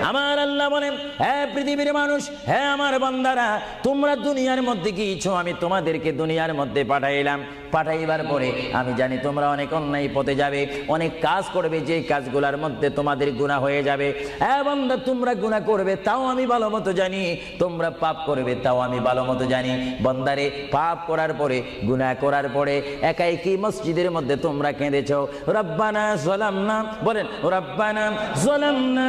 আমার আল্লাহ বলেন, হে পৃথিবীর মানুষ, হে আমার বান্দারা, তোমরা দুনিয়ার মধ্যে গিয়েছো, আমি তোমাদেরকে দুনিয়ার মধ্যে পাঠাইলাম। পাঠাইবার পরে আমি জানি তোমরা অনেক অন্যায় পথে যাবে, অনেক কাজ করবে, যে কাজগুলোর মধ্যে তোমাদের গুনাহ হয়ে যাবে। হে বান্দা, তোমরা গুনাহ করবে তাও আমি ভালো মতো জানি, তোমরা পাপ করবে তাও আমি ভালো মতো জানি। বান্দারে, পাপ করার পরে, গুনাহ করার পরে একাই কি মসজিদের মধ্যে তোমরা কেঁদেছো, রব্বানা যালামনা, বলেন রব্বানা যালামনা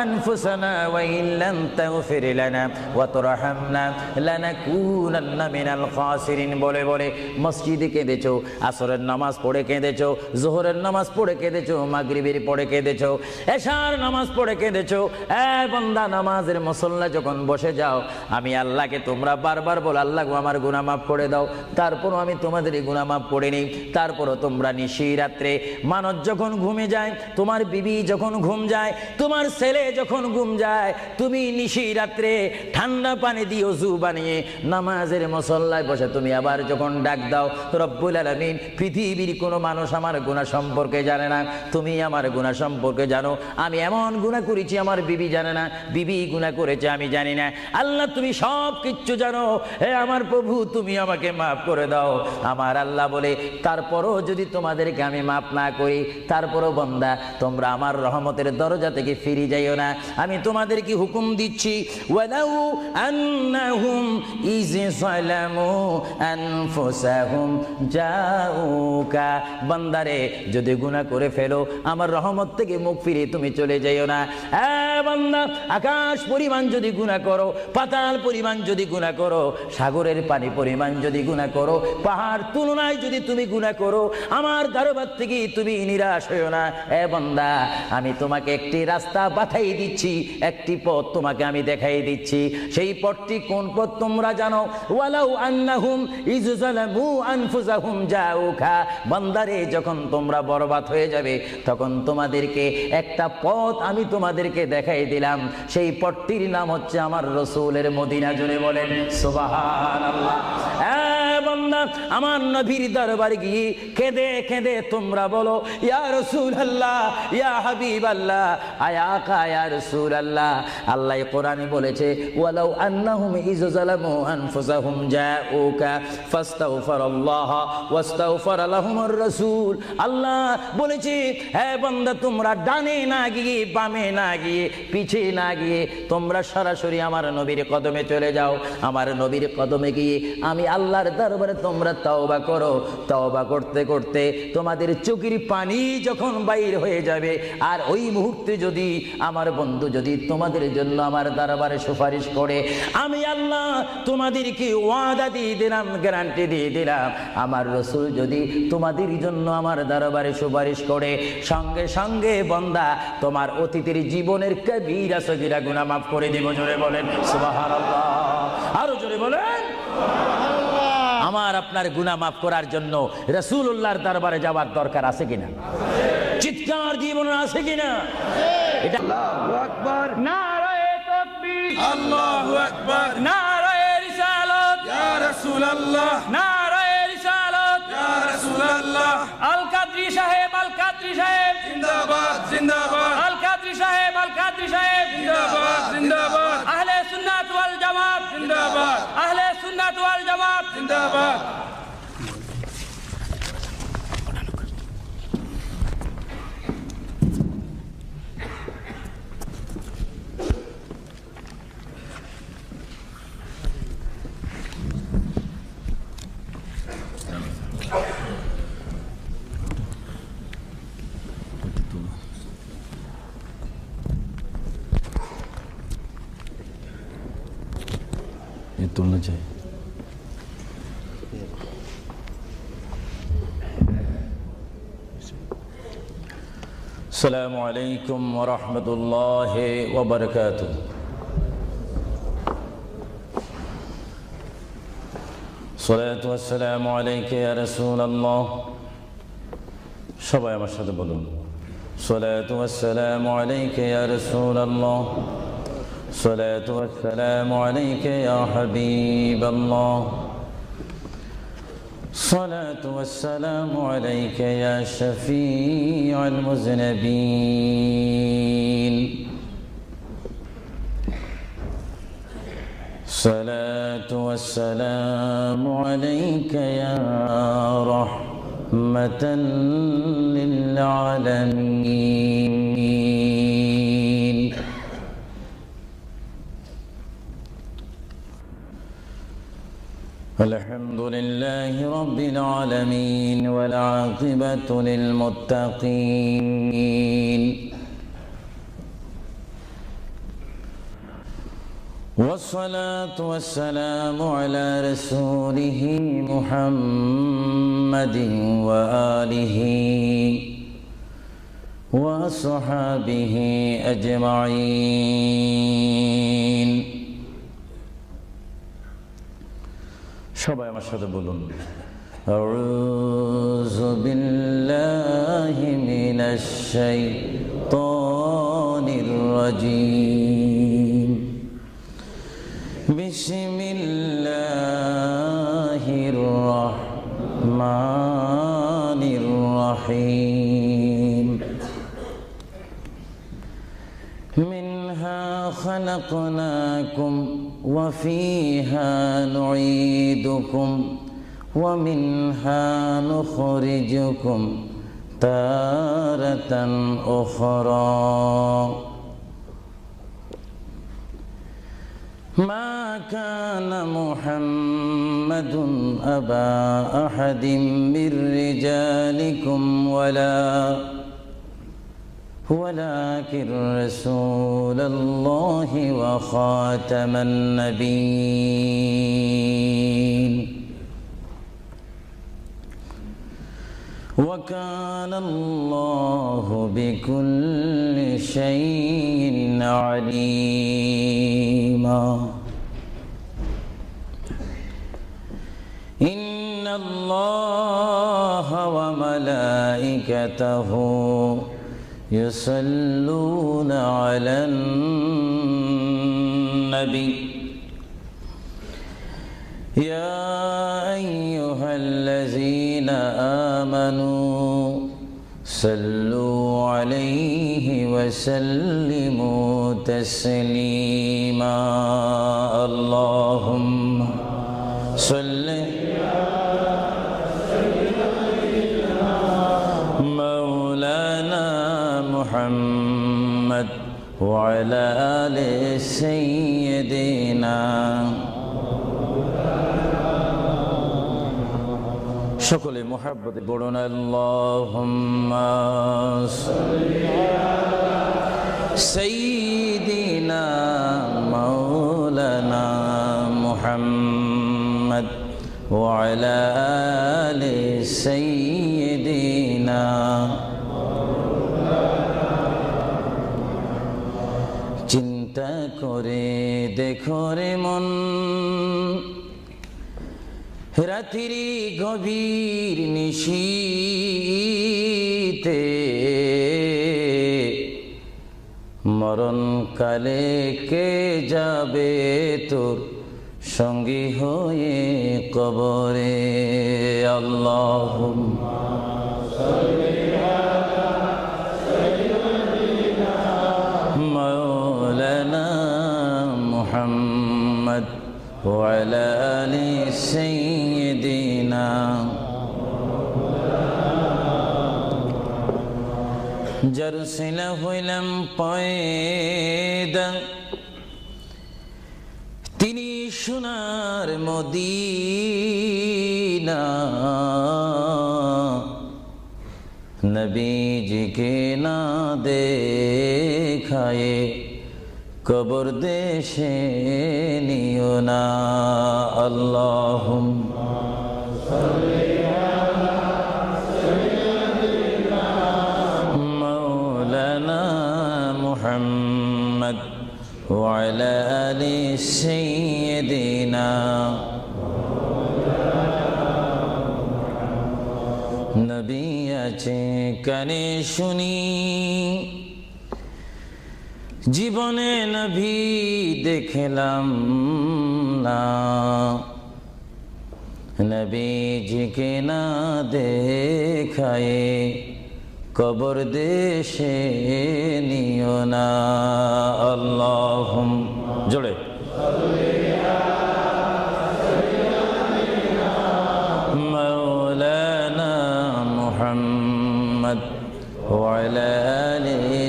আনফুসানা ওয়া ইল্লাম তাগফির লানা ওয়া তারহামনা লানাকুনান্না মিনাল খাসিরিন বলে বলে মসজিদে কেঁদেছো, আসরের নামাজ পড়ে কেঁদেছো, যোহরের নামাজ পড়ে কেঁদেছো, মাগরিবের পড়ে কেঁদেছো, এশার নামাজ পড়ে কেঁদেছো। এ বান্দা, নামাজের মুসল্লা যখন বসে যাও, আমি আল্লাহকে তোমরা বারবার বল, আল্লাহ আমার গুনাহ মাফ করে দাও। তারপরও আমি তোমাদের গুনাহ মাফ করে নিই। তারপরও তোমরা নিশি রাত্রে, মানুষ যখন ঘুমে যায়, তোমার বিবি যখন ঘুম যায়, তোমার ছেলে যখন ঘুম যায়, তুমি নিশি রাত্রে ঠান্ডা পানি দিয়ে ওযু বানিয়ে নামাজের মুসল্লায় বসে তুমি আবার যখন ডাক দাও, রব্বুল আলামিন, পৃথিবীর কোনো মানুষ আমার গুনাহ সম্পর্কে জানে না, তুমি আমার গুনাহ সম্পর্কে জানো। আমি এমন গুনাহ করেছি আমার বিবি জানে না, বিবি গুনাহ করেছে আমি জানি না। আল্লাহ, তুমি সব কিচ্ছু জানো। হে আমার প্রভু, তুমি আমাকে মাফ করে দাও। আমার আল্লাহ বলে, তারপরও যদি তোমাদেরকে আমি মাফ না করি, তারপরও বান্দা, তোমরা আমার রহমতের দরজা থেকে ফিরে যাইও না। আমি তোমাদেরকে হুকুম দিচ্ছি, ওয়ালাউ আন্নাহুম ইয যালামু আনফুসাহুম জাউকা, বান্দারে, যদি গুনাহ করে ফেলো, আমার রহমত থেকে মুখ ফিরে তুমি চলে যাইও না। বান্দা, আকাশ পরিমাণ যদি গুনাহ করো, পাতাল পরিমাণ যদি গুনাহ করো, সাগরের পানি পরিমাণ যদি গুনাহ করো, পাহাড় তুলনায় যদি তুমি গুনাহ করো, আমার দরবার থেকে তুমি নিরাশ হইও না। বান্দা, আমি তোমাকে একটি রাস্তা বাতাই দিচ্ছি, একটি পথ তোমাকে আমি দেখাই দিচ্ছি। সেই পথটি কোন পথ তোমরা জানো? ওয়ালাউ আন্নাহুম ইয যালামু আনফুসাহুম জাউকা, বান্দারে, যখন তোমরা বরবাদ হয়ে যাবে, তখন তোমাদেরকে একটা পথ আমি তোমাদেরকে দেখাই দিলাম। সেই পথটির নাম হচ্ছে আমার রাসূলের মদিনা। জোরে বলেন সুবহানাল্লাহ। বান্দা, আমার নবীর দরবারে গিয়ে কেঁদে কেঁদে তোমরা বলো, ইয়া রাসূলুল্লাহ, ইয়া হাবিবাল্লাহ, আয়াকা ইয়া রাসূলুল্লাহ। আল্লাহ কোরআনে বলেছে, ওয়ালাউ আন্নাহুম ইয যালামু আনফুসাহুম জাউকা ফাস্তাগফিরুল্লাহ ওয়াস্তাগফার লাহুমুর রাসূল। আল্লাহ বলেছে, হে বান্দা, তোমরা ডানে না গিয়ে, বামে না গিয়ে, পিছে না গিয়ে, তোমরা সরাসরি আমার নবীর কদমে চলে যাও। আমার নবীর কদমে গিয়ে আমি আল্লাহর দরবারে তোমরা তওবা করো। তওবা করতে করতে তোমাদের চোখের পানি যখন বাইর হয়ে যাবে, আর ওই মুহূর্তে যদি আমার বন্ধু যদি তোমাদের জন্য আমার দরবারে সুপারিশ করে, আমি আল্লাহ তোমাদেরকে ওয়াদা দিয়ে দিলাম, গ্যারান্টি দিয়ে দিলাম, আমার রাসূল যদি তোমাদের জন্য আমার দরবারে সুপারিশ করে, সঙ্গে সঙ্গে বান্দা, তোমার অতীতের জীবনের কবিরা সগীরা গুনাহ মাফ করে দিব। জোরে বলেন সুবহানাল্লাহ। আরো জোরে বলেন। আমার আপনার গুনাহ মাফ করার জন্য রাসূলুল্লাহর দরবারে যাওয়ার দরকার আছে কিনা? চিৎকার জীবন আছে কিনা? এটা আল্লাহু আকবার, নারায়ে তাকবীর, আল্লাহু আকবার, নারায়ে রিসালাত, ইয়া রাসূলুল্লাহ, নারায়ে রিসালাত, ইয়া রাসূলুল্লাহ। আল কাদরি সাহেব, আল কাদরি সাহেব জিন্দাবাদ, জিন্দাবাদ। আল কাদরি সাহেব, আল কাদরি সাহেব জিন্দাবাদ, জিন্দাবাদ। আহলে সুন্নাত ওয়াল জামাত জিন্দাবাদ, আহলে সুন্নাত ওয়াল জামাত জিন্দাবাদ। ये तुलना चाहिए। अस्सलामु अलैकुम व रहमतुल्लाहि व बरकातुहू। सलातु वस्सलामु अलैका या रसूलल्लाह। সবাই আমার সাথে বলুন, সলাতু ওয়াসসালামু আলাইকা ইয়া রাসূলুল্লাহ, সলাতু ওয়াসসালামু আলাইকা ইয়া হাবিবাল্লাহ, সলাতু ওয়াসসালামু আলাইকা ইয়া শাফিউল মুযনিবিন। الصلاة والسلام عليك يا رحمة للعالمين الحمد لله رب العالمين والعاقبة للمتقين والصلاة والسلام على رسوله محمد وآله وصحابه أجمعين সবাই আমার সাথে বলুন আউযু বিল্লাহি মিনাশ শাইতানির রাজীম বিসমিল্লাহির রহমানির রহিম মিনহা খালাকনাকুম ওয়া ফিহা নুঈদুকুম ওয়া মিনহা নুখরিজুকুম তারাতান উখরা ما كان محمد أبا أحد من رجالكم ولكن رسول الله وخاتم النبيين وكان الله بكل شيء عليما إن الله وملائكته يصلون على النبي يا أيها الذين آمنوا صلوا عليه وسلموا تسليما اللهم صل مولانا محمد وعلى آل سيدنا সকলে মুহাব্বতে পড়ুন আল্লাহুম্মা সাল্লি আলা সাইয়্যিদিনা মাওলানা মুহাম্মদ ওয়া আলা আলি সাইয়্যিদিনা চিন্তা করে দেখো রে মন রাত্রি গভীর নিশীতে মরণ কালে কে যাবে তোর সঙ্গী হয়ে কবরে আল্লাহুম্মা সাল্লি আলা সাইয়্যিদিনা মাওলানা মুহাম্মদ وعلى آل سيدنا جرسنا হইলাম পয়দা তিনি সোনার মদিনা নবীজিকে না দেখায়ে কবর দেশে নিও না আল্লাহুম্মা সাল্লি আলা সাইয়্যিদিনা মাওলানা মুহাম্মদ ওয়া আলা আলি সাইয়্যিদিনা নবী আছে কানে শুনি জীবনে নবী দেখলাম না নবীজিকে না দেখায়ে কবর দেশে নিও না আল্লাহুম্মা জোরে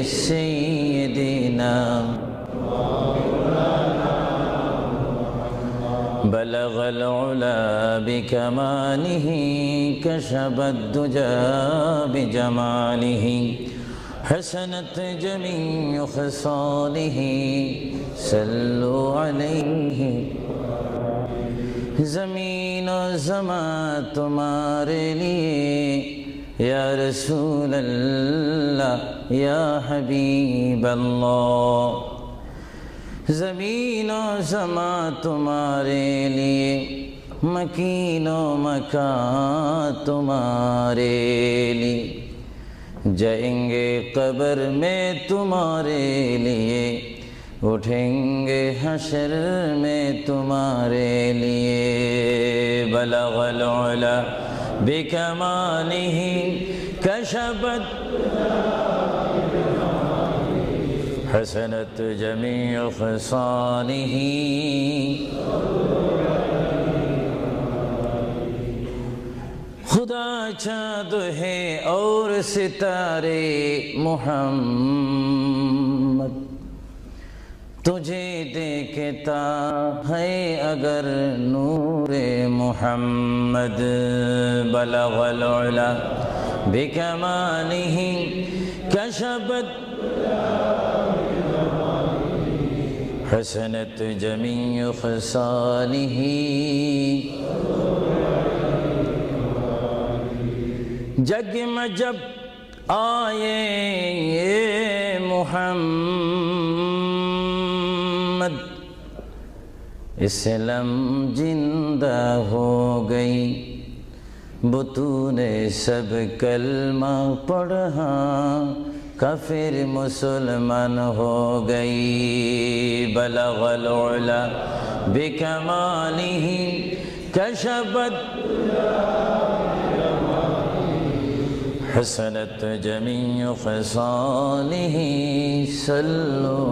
سيدنا بلغ العلا بكماله كشف الدجى بجماله حسنت جميع خصاله صلوا عليه زمین و زمان تمہارے لیے یا رسول اللہ یا حبیب اللہ زمین و زمان تمہارے لیے مکین و مکان تمہارے لیے جائیں گے قبر میں تمہارے لیے اٹھیں گے حشر میں تمہارے لیے بلغ العلا بکمالہ کشفت حسنت جمیع خصالہ خدا چاند ہے اور ستارے محمد تجھے دیکھتا ہے اگر نور محمد بلغ العلا بکمالہ کشفت حسنت جمیع خصالہ جگ میں جب آئے محمد اسلام زندہ ہو گئی بطون سب کلمہ پڑھا کافر مسلمان ہو گئی بلغ العلا بکمالہ کشفت حسنت جمیع خصالہ صلوا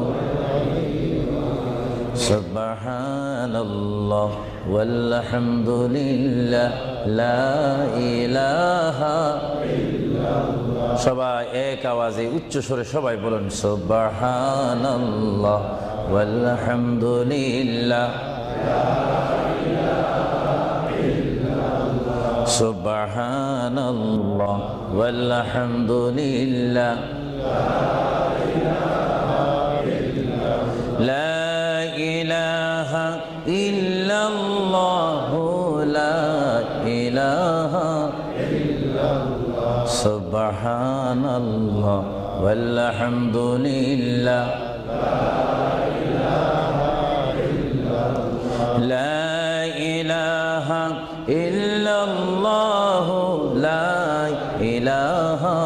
سبحان اللہ والحمد للہ لا الہ সবাই এক আওয়াজে উচ্চ স্বরে সবাই বলুন সুবহানাল্লাহ ওয়ালহামদুলিল্লাহ সুবহানাল্লাহ ওয়ালহামদুলিল্লাহ লা ইলাহা ইল্লাল্লাহ লা ইলাহা সুবহানাল্লাহ ওয়ালহামদুলিল্লাহ লা ইলাহা ইল্লাল্লাহ লা ইলাহা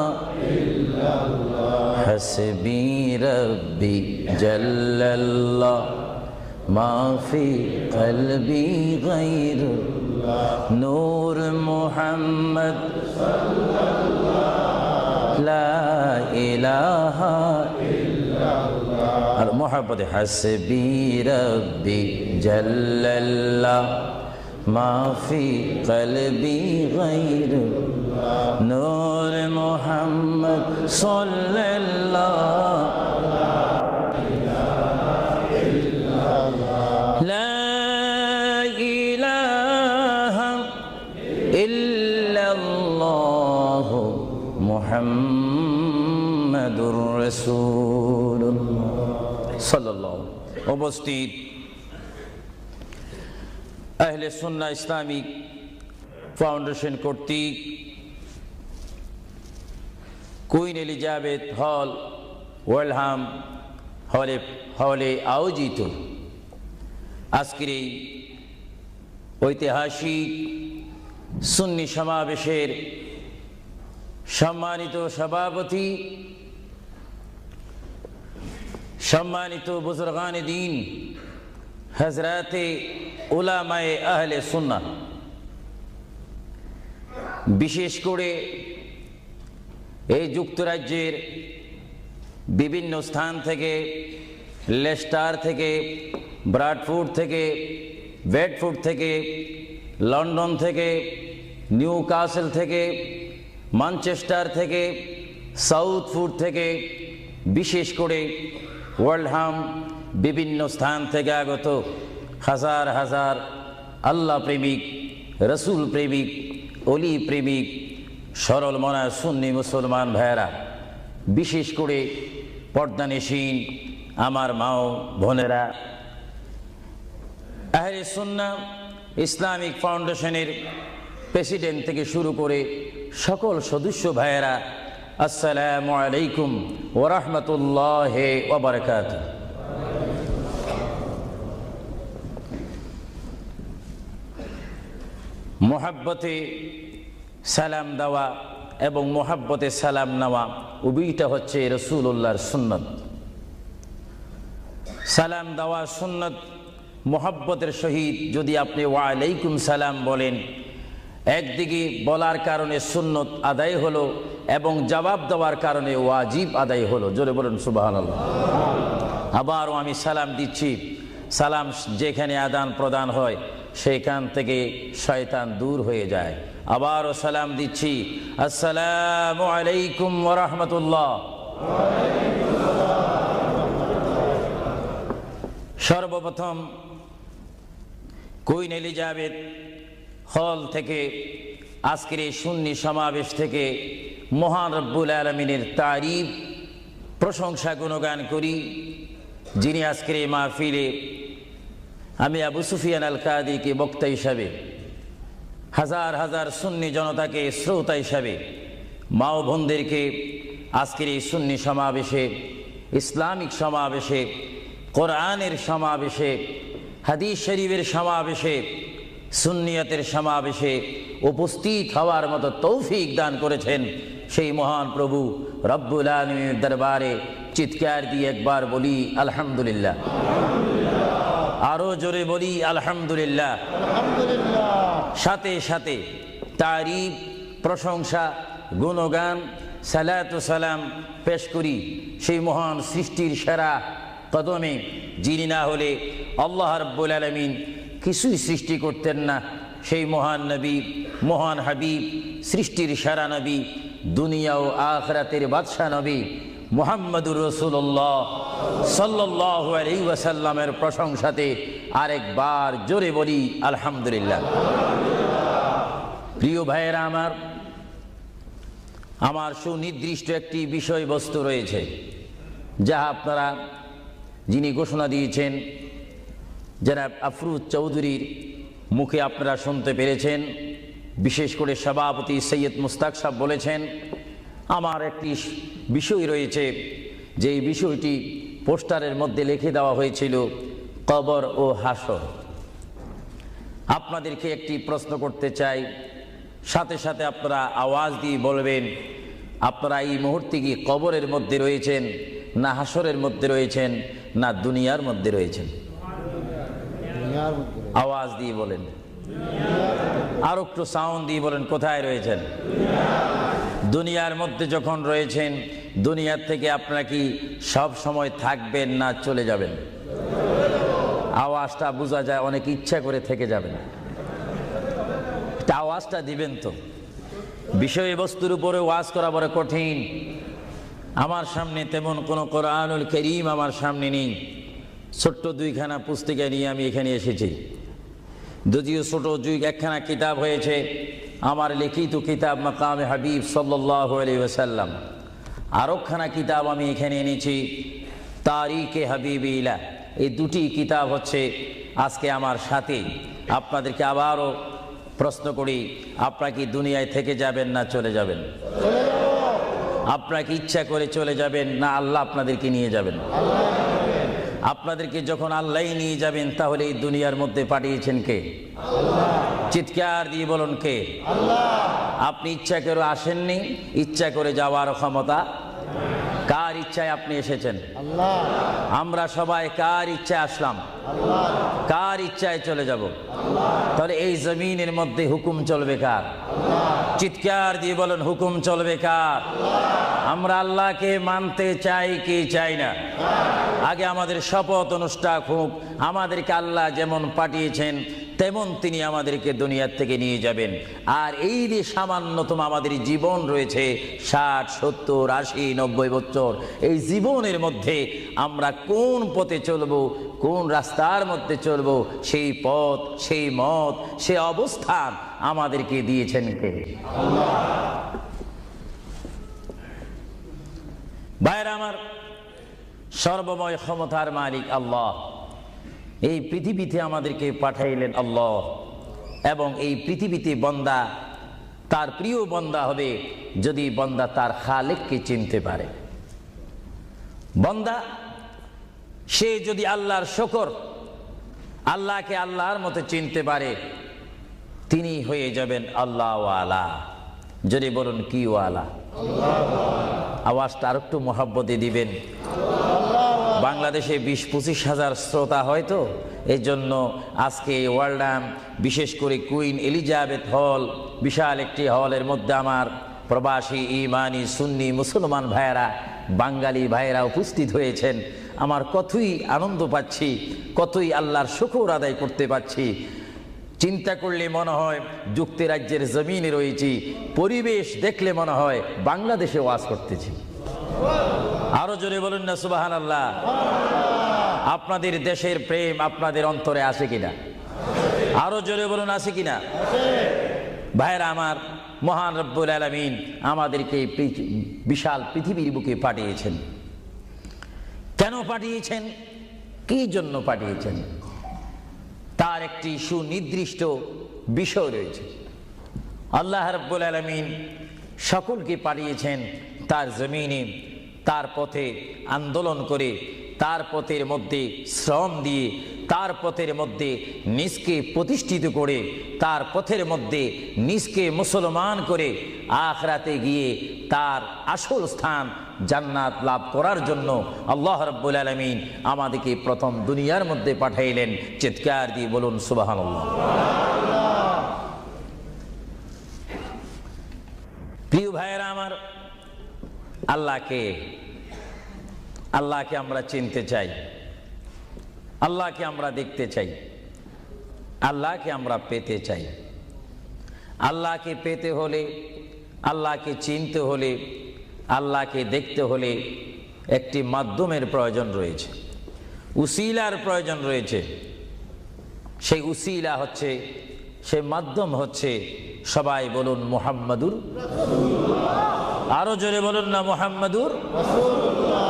হাসবি রব্বি জাল্লাল্লাহ মা ফি কলবি গায়রুল্লাহ নূর মুহাম্মদ লা ইলাহা ইল্লাল্লাহ আর মোহাব্বতে হাসবি রব্বি জাল্লাল্লাহ মা ফি কলবি গায়রুল্লাহ নূর মুহাম্মদ সাল্লাল্লাহ লা ইলাহা ইল্লাল্লাহ মুহাম্মাদুর রাসূলুল্লাহ সাল্লাল্লাহু উপস্থিত আহলে সুন্নাহ ইসলামিক ফাউন্ডেশন কর্তৃক কুইন এলিজাবেথ হল ওয়েলহাম হলে আয়োজিত আজকের এই ঐতিহাসিক সুন্নি সমাবেশের সম্মানিত সভাপতি, সম্মানিত বুজুর্গানে দ্বীন, হযরতে উলামায়ে আহলে সুন্নাহ, বিশেষ করে এই যুক্তরাজ্যের বিভিন্ন স্থান থেকে, লেস্টার থেকে, ব্রাডফোর্ড থেকে, বেডফোর্ড থেকে, লন্ডন থেকে, নিউ কাসেল থেকে, ম্যানচেস্টার থেকে, সাউথফোর্ড থেকে, বিশেষ করে ওয়ার্ল্ডহাম বিভিন্ন স্থান থেকে আগত হাজার হাজার আল্লাহ প্রেমিক, রসুল প্রেমিক, অলি প্রেমিক, সরল মনা সুন্নি মুসলমান ভাইয়েরা, বিশেষ করে পর্দানিসীন আমার মাও বোনেরা, আহলে সুন্নাহ ইসলামিক ফাউন্ডেশনের প্রেসিডেন্ট থেকে শুরু করে সকল সদস্য ভাইয়েরা, আসসালামু আলাইকুম ওয়া রাহমাতুল্লাহি ওয়া বারাকাতুহু। মোহাব্বতে সালাম দেওয়া এবং মোহাব্বতে সালাম নেওয়া উভয়টা হচ্ছে রাসূলুল্লাহর সুন্নত। সালাম দেওয়া সুন্নত, মোহাব্বতের সহিত যদি আপনি ওয়া আলাইকুম সালাম বলেন, একদিকে বলার কারণে সুন্নত আদায় হলো এবং জবাব দেওয়ার কারণে ওয়াজিব আদায় হলো। জোরে বলুন সুবহানাল্লাহ। আবারও আমি সালাম দিচ্ছি, সালাম যেখানে আদান প্রদান হয় সেখান থেকে শয়তান দূর হয়ে যায়। আবারও সালাম দিচ্ছি, আসসালামু আলাইকুম ওয়া রাহমাতুল্লাহ। সর্বপ্রথম কুইন এলিজাবেথ হল থেকে আজকের এই সুন্নি সমাবেশ থেকে মহান রব্বুল আলামিনের তারিফ, প্রশংসা, গুণগান করি, যিনি আজকের এই মাহফিলে আমি আবু সুফিয়ান আল কাদিকে বক্তা হিসাবে, হাজার হাজার সুন্নি জনতাকে শ্রোতা হিসাবে, মা ও বোনদেরকে আজকের এই সুন্নি সমাবেশে, ইসলামিক সমাবেশে, কোরআনের সমাবেশে, হাদিস শরীফের সমাবেশে, সুন্নিয়তের সমাবেশে উপস্থিত হওয়ার মতো তৌফিক দান করেছেন সেই মহান প্রভু রব্বুল আলামিনের দরবারে চিৎকার দিয়ে একবার বলি আলহামদুলিল্লাহ। আরো জোরে বলি আলহামদুলিল্লাহ। সাথে সাথে তারিফ, প্রশংসা, গুণগান, সালাতু সালাম পেশ করি সেই মহান সৃষ্টির সেরা কদমে, যিনি না হলে আল্লাহ রাব্বুল আলামিন কিছুই সৃষ্টি করতেন না, সেই মহান নবী, মহান হাবিব, সৃষ্টির সেরা নবী, দুনিয়া ও আখিরাতের বাদশা নবী মুহাম্মদুর রাসূলুল্লাহ সাল্লাল্লাহু আলাইহি ওয়াসাল্লামের প্রশংসাতে আরেকবার জোরে বলি আলহামদুলিল্লাহ। প্রিয় ভাইয়েরা আমার সুনির্দিষ্ট একটি বিষয়বস্তু রয়েছে, যা আপনারা, যিনি ঘোষণা দিয়েছেন জনাব আফরোজ চৌধুরীর মুখে আপনারা শুনতে পেরেছেন। বিশেষ করে সভাপতি সৈয়দ মুস্তাক সাহেব বলেছেন, আমার একটি বিষয় রয়েছে, যেই বিষয়টি পোস্টারের মধ্যে লিখে দেওয়া হয়েছিল, কবর ও হাসর। আপনাদেরকে একটি প্রশ্ন করতে চাই, সাথে সাথে আপনারা আওয়াজ দিয়ে বলবেন, আপনারা এই মুহূর্তে কি কবরের মধ্যে রয়েছেন, না হাসরের মধ্যে রয়েছেন, না দুনিয়ার মধ্যে রয়েছেন? আওয়াজ দিয়ে বলেন, আর একটু সাউন্ড দিয়ে বলেন, কোথায় রয়েছেন? দুনিয়ার মধ্যে যখন রয়েছেন, দুনিয়ার থেকে আপনারা কি সব সময় থাকবেন না চলে যাবেন? আওয়াজটা বোঝা যায় অনেক ইচ্ছা করে থেকে যাবেন, আওয়াজটা দিবেন তো। বিষয়বস্তুর উপরে ওয়াজ করা বড় কঠিন। আমার সামনে তেমন কোনো কোরআনুল কারীম আমার সামনে নেই, ছোট্ট দুইখানা পুস্তিকা নিয়ে আমি এখানে এসেছি। যদিও ছোট একখানা কিতাব হয়েছে, আমার লিখিত কিতাব মাকামে হাবিব সাল্লাল্লাহু আলাইহি ওয়াসাল্লাম। আরেকখানা কিতাব আমি এখানে এনেছি, তারিকে হাবিবিল্লাহ। এই দুটি কিতাব হচ্ছে আজকে আমার সাথে। আপনাদেরকে আবারও প্রশ্ন করি, আপনারা কি দুনিয়ায় থেকে যাবেন না চলে যাবেন? আপনারা কি ইচ্ছা করে চলে যাবেন, না আল্লাহ আপনাদেরকে নিয়ে যাবেন? আপনাদেরকে যখন আল্লাহ নিয়ে যাবেন, তাহলে এই দুনিয়ার মধ্যে পাঠিয়েছেন কে? চিৎকার দিয়ে বলুন, কে? আপনি ইচ্ছা করে আসেননি, ইচ্ছা করে যাওয়ার ক্ষমতা কার ইচ্ছায় আপনি এসেছেন? আমরা সবাই কার ইচ্ছায় আসলাম? কার ইচ্ছায় চলে যাব? তাহলে এই জমিনের মধ্যে হুকুম চলবে কার? চিৎকার দিয়ে বলেন, হুকুম চলবে কার? আমরা আল্লাহকে মানতে চাই কি চাই না? আগে আমাদের শপথ অনুষ্ঠান হোক, আমাদেরকে আল্লাহ যেমন পাঠিয়েছেন তেমন তিনি আমাদেরকে দুনিয়ার থেকে নিয়ে যাবেন। আর এই যে সামান্যতম আমাদের জীবন রয়েছে 60, 70, 80, 90 বছর, এই জীবনের মধ্যে আমরা কোন পথে চলবো, কোন রাস্তার মধ্যে চলবো, সেই পথ, সেই মত, সে অবস্থান আমাদেরকে দিয়েছেন কে? আল্লাহ। ভাইরা আমার, সর্বময় ক্ষমতার মালিক আল্লাহ এই পৃথিবীতে আমাদেরকে পাঠাইলেন আল্লাহ, এবং এই পৃথিবীতে বান্দা তার প্রিয় বান্দা হবে যদি বান্দা তার খালেককে চিনতে পারে। বান্দা সে যদি আল্লাহর শুকর, আল্লাহকে আল্লাহর মতো চিনতে পারে, তিনি হয়ে যাবেন আল্লাহ ওয়ালা। যদি বলুন কি ওয়ালা? আওয়াজটা আর একটু মহব্বতে দিবেন। বাংলাদেশে 20-25 হাজার শ্রোতা হয়তো, এই জন্য আজকে ওয়ার্ল্ডাম, বিশেষ করে কুইন এলিজাবেথ হল, বিশাল একটি হলের মধ্যে আমার প্রবাসী ইমানি সুন্নি মুসলমান ভাইয়েরা, বাঙালি ভাইয়েরা উপস্থিত হয়েছেন। আমার কতই আনন্দ পাচ্ছি, কতই আল্লাহর শুকর আদায় করতে পারছি। চিন্তা করলে মনে হয় যুক্তরাজ্যের জমিনে রয়েছি, পরিবেশ দেখলে মনে হয় বাংলাদেশে ওয়াজ করতেছি। আরো জোরে বলুন না সুবহানাল্লাহ। আপনাদের দেশের প্রেম আপনাদের অন্তরে আছে কিনা? আরো জোরে বলুন আছে কিনা? ভাইরা আমার, মহান রব্বুল আলামিন আমাদেরকে বিশাল পৃথিবীর বুকে পাঠিয়েছেন। কেন পাঠিয়েছেন? কি জন্য পাঠিয়েছেন? তার একটি সুনির্দিষ্ট বিষয় রয়েছে। আল্লাহ রাব্বুল আলামিন সকলকে পাঠিয়েছেন তার জমিনে, তার পথে আন্দোলন করে, তার পথের মধ্যে শ্রম দিয়ে, তার পথের মধ্যে নিজকে প্রতিষ্ঠিত করে, তার পথের মধ্যে নিজকে মুসলমান করে আখিরাতে গিয়ে তার আসল স্থান জান্নাত লাভ করার জন্য আল্লাহ রাব্বুল আলামিন আমাদেরকে প্রথম দুনিয়ার মধ্যে পাঠাইলেন। চিৎকার দিয়ে বলুন সুবহানাল্লাহ। প্রিয় ভাইয়েরা আমার, আল্লাহকে আমরা চিনতে চাই, আল্লাহকে আমরা দেখতে চাই, আল্লাহকে আমরা পেতে চাই। আল্লাহকে পেতে হলে, আল্লাহকে চিনতে হলে, আল্লাহকে দেখতে হলে একটি মাধ্যমের প্রয়োজন রয়েছে, উসিলার প্রয়োজন রয়েছে। সেই উসিলা হচ্ছে, সেই মাধ্যম হচ্ছে, সবাই বলুন মুহাম্মাদুর রাসূলুল্লাহ। আরো জোরে বলুন না মুহাম্মাদুর রাসূলুল্লাহ।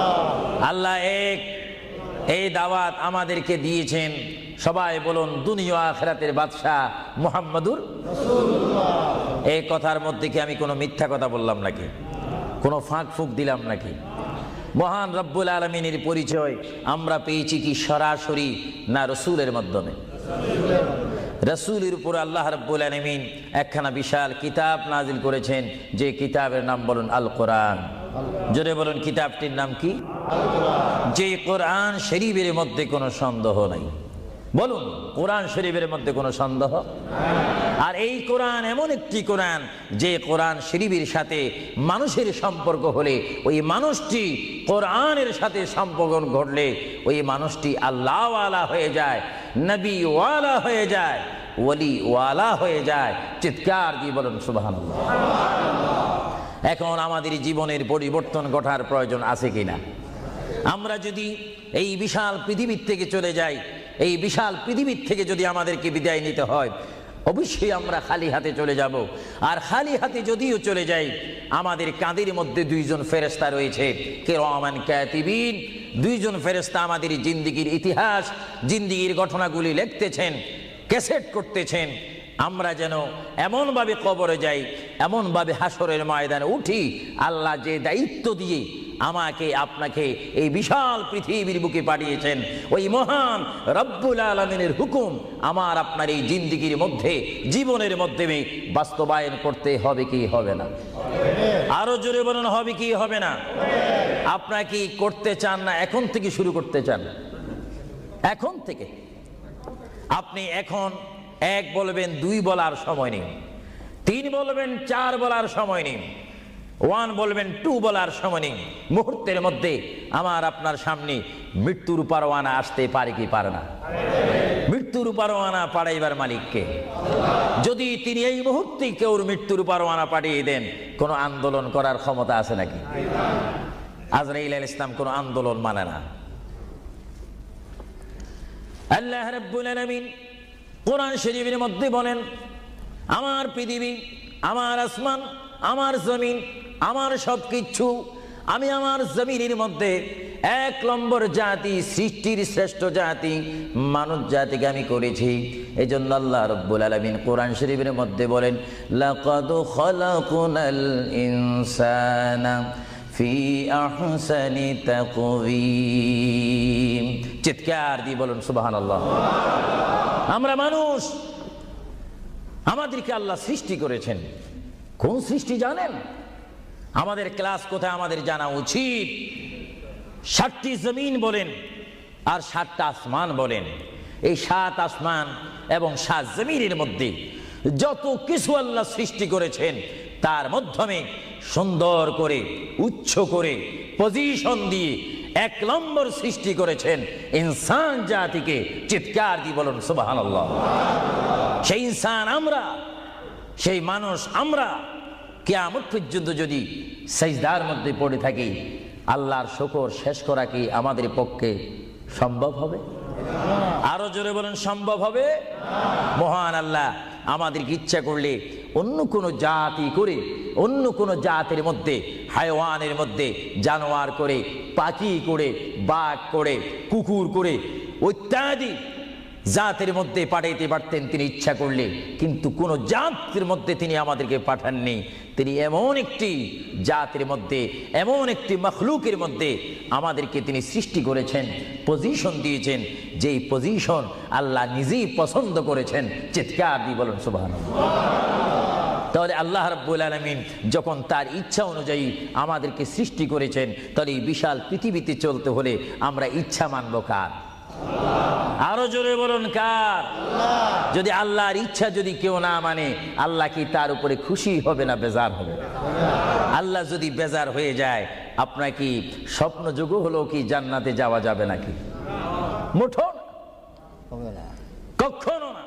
আল্লাহ এক, এই দাওয়াত আমাদেরকে দিয়েছেন। সবাই বলুন দুনিয়া আখিরাতের বাদশাহ মুহাম্মাদুর রাসূলুল্লাহ। এই কথার মধ্যে কি আমি কোনো মিথ্যা কথা বললাম নাকি? কোনো ফাঁক ফুক দিলাম নাকি? মহান রব্বুল আলামিনের পরিচয় আমরা পেয়েছি কি সরাসরি, না রসুলের মাধ্যমে? রসুলের উপর আল্লাহ রাব্বুল আলামিন একখানা বিশাল কিতাব নাজিল করেছেন, যে কিতাবের নাম বলুন আল কোরআন। জোরে বলুন কিতাবটির নাম কি? যে কোরআন শরীফের মধ্যে কোনো সন্দেহ নাই। বলুন কোরআন শরীফের মধ্যে কোনো সন্দেহ? আর এই কোরআন এমন একটি কোরআন, যে কোরআন শরীফের সাথে মানুষের সম্পর্ক হলে, ওই মানুষটি কোরআনের সাথে সম্পর্ক ঘটলে ওই মানুষটি আল্লাহ ওয়ালা হয়ে যায়, নবী ওয়ালা হয়ে যায়, ওলি ওয়ালা হয়ে যায়। চিৎকার দিয়ে বলুন সুবহানাল্লাহ। এখন আমাদের জীবনের পরিবর্তন ঘটার প্রয়োজন আছে কিনা? আমরা যদি এই বিশাল পৃথিবীর থেকে চলে যাই, এই বিশাল পৃথিবীর থেকে যদি আমাদেরকে বিদায় নিতে হয়, অবশ্যই আমরা খালি হাতে চলে যাব। আর খালি হাতে যদিও চলে যাই, আমাদের কাঁধের মধ্যে দুইজন ফেরেশতা রয়েছে, কিরামান কাতিবিন। দুইজন ফেরেশতা আমাদের জিন্দেগির ইতিহাস, জিন্দেগির ঘটনাগুলি লিখতেছেন, ক্যাসেট করতেছেন। আমরা যেন এমনভাবে কবরে যাই, এমনভাবে হাসরের ময়দানে উঠি, আল্লাহ যে দায়িত্ব দিয়ে আমাকে আপনাকে এই বিশাল পৃথিবীর বুকে পাঠিয়েছেন, ওই মহান রব্বুল আলামিনের হুকুম আমার আপনার এই জিন্দেগির মধ্যে, জীবনের মাধ্যমে বাস্তবায়ন করতে হবে কি হবে না? আরো জোরে বলুন হবে কি হবে না? আপনারা কি করতে চান, না এখন থেকে শুরু করতে চান? এখন থেকে আপনি এখন এক বলবেন, দুই বলার সময় নেই, তিন বলবেন, চার বলার সময় নেই, ওয়ান বলবেন, টু বলার সময় নেই। মুহূর্তের মধ্যে আমার আপনার সামনে মৃত্যুর পরোয়ানা আসতে পারে কি পারে না? মৃত্যুর পরোয়ানা পাঠাইবার মালিককে। যদি তিনি এই মুহূর্তে কেউ মৃত্যুর পরোয়ানা পাঠিয়ে দেন, কোন আন্দোলন করার ক্ষমতা আছে নাকি? আজরাইল আলাইহিস সালাম কোন আন্দোলন মানে না। আল্লাহ রাব্বুল আলামিন কোরআন শরীফের মধ্যে বলেন, আমার পৃথিবী, আমার আসমান, আমার জমিন, আমার সবকিছু, আমি আমার জমিনের মধ্যে এক নম্বর জাতি, সৃষ্টির শ্রেষ্ঠ জাতি মানব জাতিকে আমি করেছি। এই জন্য আল্লাহ রাব্বুল আলামিন কোরআন শরীফের মধ্যে বলেন, লাকাদ খালাকুনাল ইনসানা ফি আহসানি তাকওয়িম। চিৎকার দিয়ে বলুন সুবহানাল্লাহ। আমরা মানুষ, আমাদেরকে আল্লাহ সৃষ্টি করেছেন। কোন সৃষ্টি জানেন? আমাদের ক্লাস কোথায় আমাদের জানা উচিত। 7টি জমিন বলেন আর 7টা আসমান বলেন। এই 7 আসমান এবং 7 জমিনের মধ্যে যত কিছু আল্লাহ সৃষ্টি করেছেন, তার মাধ্যমে সুন্দর করে, উচ্চ করে, পজিশন দিয়ে 1 নম্বর সৃষ্টি করেছেন ইনসান জাতিকে। চিৎকার দিয়ে বলুন সুবহানাল্লাহ। সেই ইনসান আমরা, সেই মানুষ আমরা, কিয়ামত পর্যন্ত যদি সিজদার মধ্যে পড়ে থাকি, আল্লাহর শুকর শেষ করা কি আমাদের পক্ষে সম্ভব হবে? আরো জোরে বলেন, সম্ভব হবে? মহান আল্লাহ আমাদেরকে ইচ্ছা করলে অন্য কোন জাতি করে, অন্য কোন জাতির মধ্যে, হায়াওয়ানের মধ্যে জানোয়ার করে, পাখি করে, বাঘ করে, কুকুর করে, ইত্যাদি জাতের মধ্যে পাঠাইতে পারতেন তিনি ইচ্ছা করলে। কিন্তু কোন জাতির মধ্যে তিনি আমাদেরকে পাঠাননি। তিনি এমন একটি জাতির মধ্যে, এমন একটি মখলুকের মধ্যে আমাদেরকে তিনি সৃষ্টি করেছেন, পজিশন দিয়েছেন, যেই পজিশন আল্লাহ নিজেই পছন্দ করেছেন। চিৎকার দিয়ে বলুন সুবহানাল্লাহ। তাহলে আল্লাহ রাব্বুল আলামিন যখন তার ইচ্ছা অনুযায়ী আমাদেরকে সৃষ্টি করেছেন, তাহলে এই বিশাল পৃথিবীতে চলতে হলে আমরা ইচ্ছা মানব কার? আরো জোরে বলুন কার? যদি আল্লাহর ইচ্ছা যদি কেউ না মানে, আল্লাহ কি তার উপরে খুশি হবে না বেজার হবে? আল্লাহ যদি বেজার হয়ে যায়, আপনার কি স্বপ্ন যোগ হলো কি জান্নাতে যাওয়া যাবে নাকি? মুঠো না, কখনো না।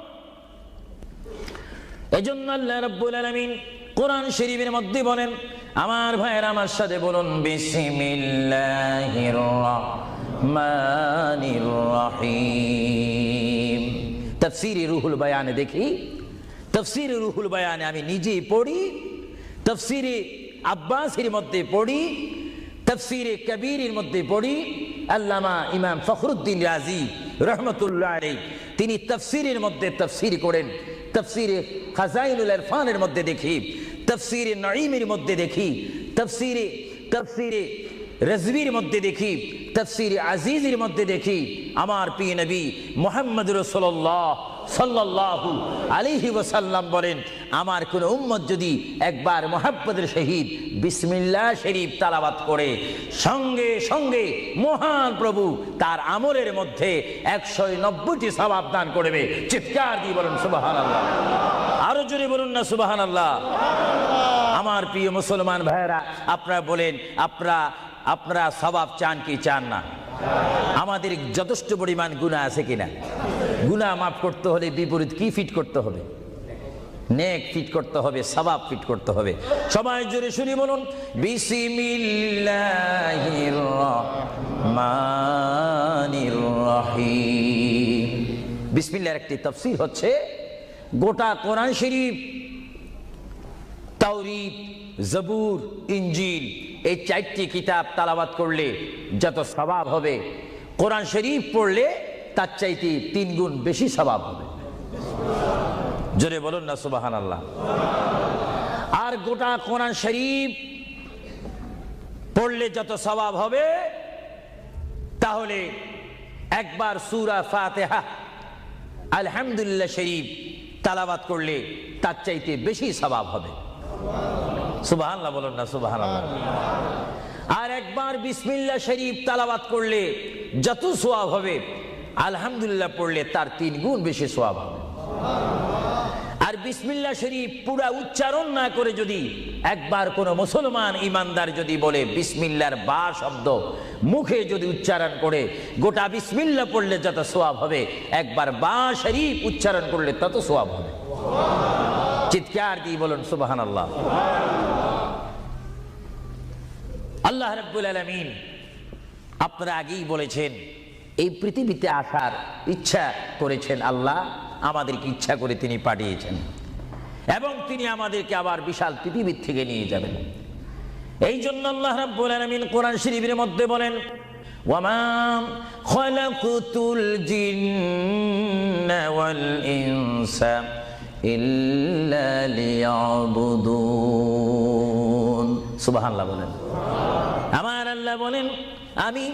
এজন্য আল্লাহ রাব্বুল আলামিন কোরআন শরীফের মধ্যে বলেন, আমার ভাইয়েরা আমার সাথে বলুন, বিসমিল্লাহির রাহমানির রহিম। তাফসীরে রুহুল বায়ানে দেখি, তাফসীরে রুহুল বায়ানে আমি নিজেই পড়ি, তাফসীরে আব্বাসের মধ্যে পড়ি, তাফসীরে কবীরের মধ্যে পড়ি। আল্লামা ইমাম ফখরুদ্দিন রাজি রহমতুল্লাহ আলাইহি তিনি তাফসীরের মধ্যে তাফসীর করেন। তাফসীরে খাজাইনুল ইরফানের মধ্যে দেখি, তাফসীরে নাঈমের মধ্যে দেখি, তাফসীরে রাজবীর মধ্যে দেখি, তাফসীরে আজিজের মধ্যে দেখি। আমার প্রিয় নবী মুহাম্মদ রাসূলুল্লাহ সাল্লাল্লাহু আলাইহি ওয়াসাল্লাম বলেন, আমার কোন উম্মত যদি একবার মুহাম্মদের সহিত বিসমিল্লাহ শরীফ তেলাওয়াত করে, সঙ্গে সঙ্গে মহান প্রভু তার আমলের মধ্যে 190টি সওয়াব দান করবে। চিৎকার দিয়ে বলুন সুবহানাল্লাহ। আরো জোরে বলুন না সুবহানাল্লাহ। আমার প্রিয় মুসলমান ভাইরা, আপনারা বলেন, আপনারা সওয়াব চান কি চান না? আমাদের যথেষ্ট পরিমাণ গুনাহ আছে কিনা? গুনাহ মাফ করতে হলে বিপরীত কি ফিট করতে হবে? নেক ফিট করতে হবে, সওয়াব ফিট করতে হবে। সবাই জোরে শুনি বলুন, বিসমিল্লাহির রহমানির রহিম। বিসমিল্লাহর একটি তাফসীর হচ্ছে, গোটা কোরআন শরীফ, তাওরীত, জবুর, ইনজিল, এই 4টি কিতাব তেলাওয়াত করলে যত সওয়াব হবে, কোরআন শরীফ পড়লে তার চাইতে 3 গুণ বেশি সওয়াব হবে। জোরে বলুন না সুবহানাল্লাহ। আর গোটা কোরআন শরীফ পড়লে যত সওয়াব হবে, তাহলে একবার সূরা ফাতিহা, আলহামদুলিল্লাহ শরীফ তেলাওয়াত করলে তার চাইতে বেশি সওয়াব হবে। সুবহানাল্লাহ বলুন না সুবহানাল্লাহ। আর একবার বিসমিল্লাহ শরীফ তেলাওয়াত করলে যত সওয়াব হবে, আলহামদুলিল্লাহ পড়লে তার 3 গুণ বেশি সওয়াব হবে। আর আর বিসমিল্লাহ শরীফ পুরা উচ্চারণ না করে যদি একবার কোন মুসলমান ইমানদার যদি বলে বিসমিল্লাহর বা শব্দ মুখে যদি উচ্চারণ করে, গোটা বিসমিল্লাহ পড়লে যত সওয়াব হবে, একবার বা শরীফ উচ্চারণ করলে তত সওয়াব হবে। চিৎকার দিয়ে বলুন সুবহানাল্লাহ। আল্লাহ রাব্বুল আলামিন আপনারা আগেই বলেছেন এই পৃথিবীতে আসার ইচ্ছা করেছেন আল্লাহ, আমাদেরকে ইচ্ছা করে তিনি পাঠিয়েছেন এবং তিনি আমাদেরকে আবার বিশাল পৃথিবীর থেকে নিয়ে যাবেন। এই জন্য আল্লাহ রাব্বুল আলামিন কোরআন শরীফের মধ্যে বলেন, ওয়ামা খালাকুতুল জিন্না ওয়াল ইনসা ইল্লা লিয়াবুদুন। সুবহানাল্লাহ বলেন। আমার আল্লাহ বলেন, আমি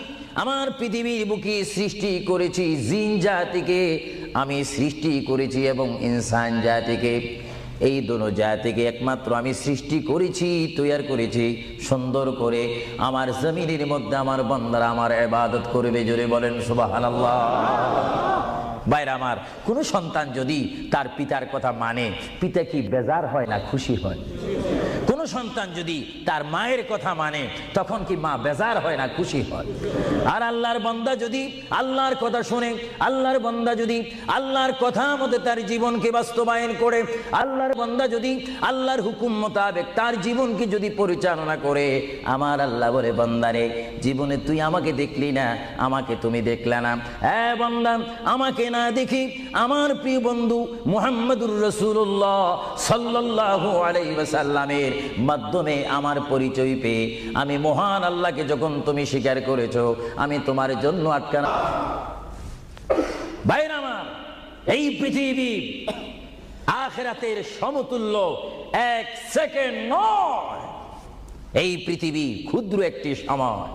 আমার পৃথিবীর বুকে সৃষ্টি করেছি জিন জাতিকে, আমি সৃষ্টি করেছি এবং ইনসান জাতিকে। এই দোনো জাতিকে একমাত্র আমি সৃষ্টি করেছি, তৈরি করেছি সুন্দর করে। আমার জমিনের মধ্যে আমার বান্দারা আমার ইবাদত করবে। জোরে বলেন সুবহানাল্লাহ। ভাইরা আমার, কোন সন্তান যদি তার পিতার কথা মানে, পিতা কি বেজার হয় না খুশি হয়? কোন সন্তান যদি তার মায়ের কথা মানে, তখন কি মা বেজার হয় না খুশি হয়? আর আল্লাহর বান্দা যদি আল্লাহর কথা শুনে, আল্লাহর বান্দা যদি আল্লাহর কথা মতো তার জীবনকে বাস্তবায়ন করে, আল্লাহর বান্দা যদি আল্লাহর হুকুম মোতাবেক তার জীবনকে যদি পরিচালনা করে, আমার আল্লাহ বলে, বান্দারে জীবনে তুই আমাকে দেখলি না, আমাকে তুমি দেখলে না। হ্যাঁ বান্দা, আমাকে না দেখি আমার প্রিয় বন্ধু মুহাম্মদুর রাসূলুল্লাহ সাল্লাল্লাহু আলাইহি ওয়াসাল্লামের মাধ্যমে আমার পরিচয় পেয়ে আমি মহান আল্লাহকে যখন তুমি স্বীকার করেছো, আমি তোমার জন্য আটকানা। ভাইরা আমার, এই পৃথিবী আখিরাতের সমতুল্য এক সেকেন্ড নয়। এই পৃথিবী ক্ষুদ্র একটি সময়।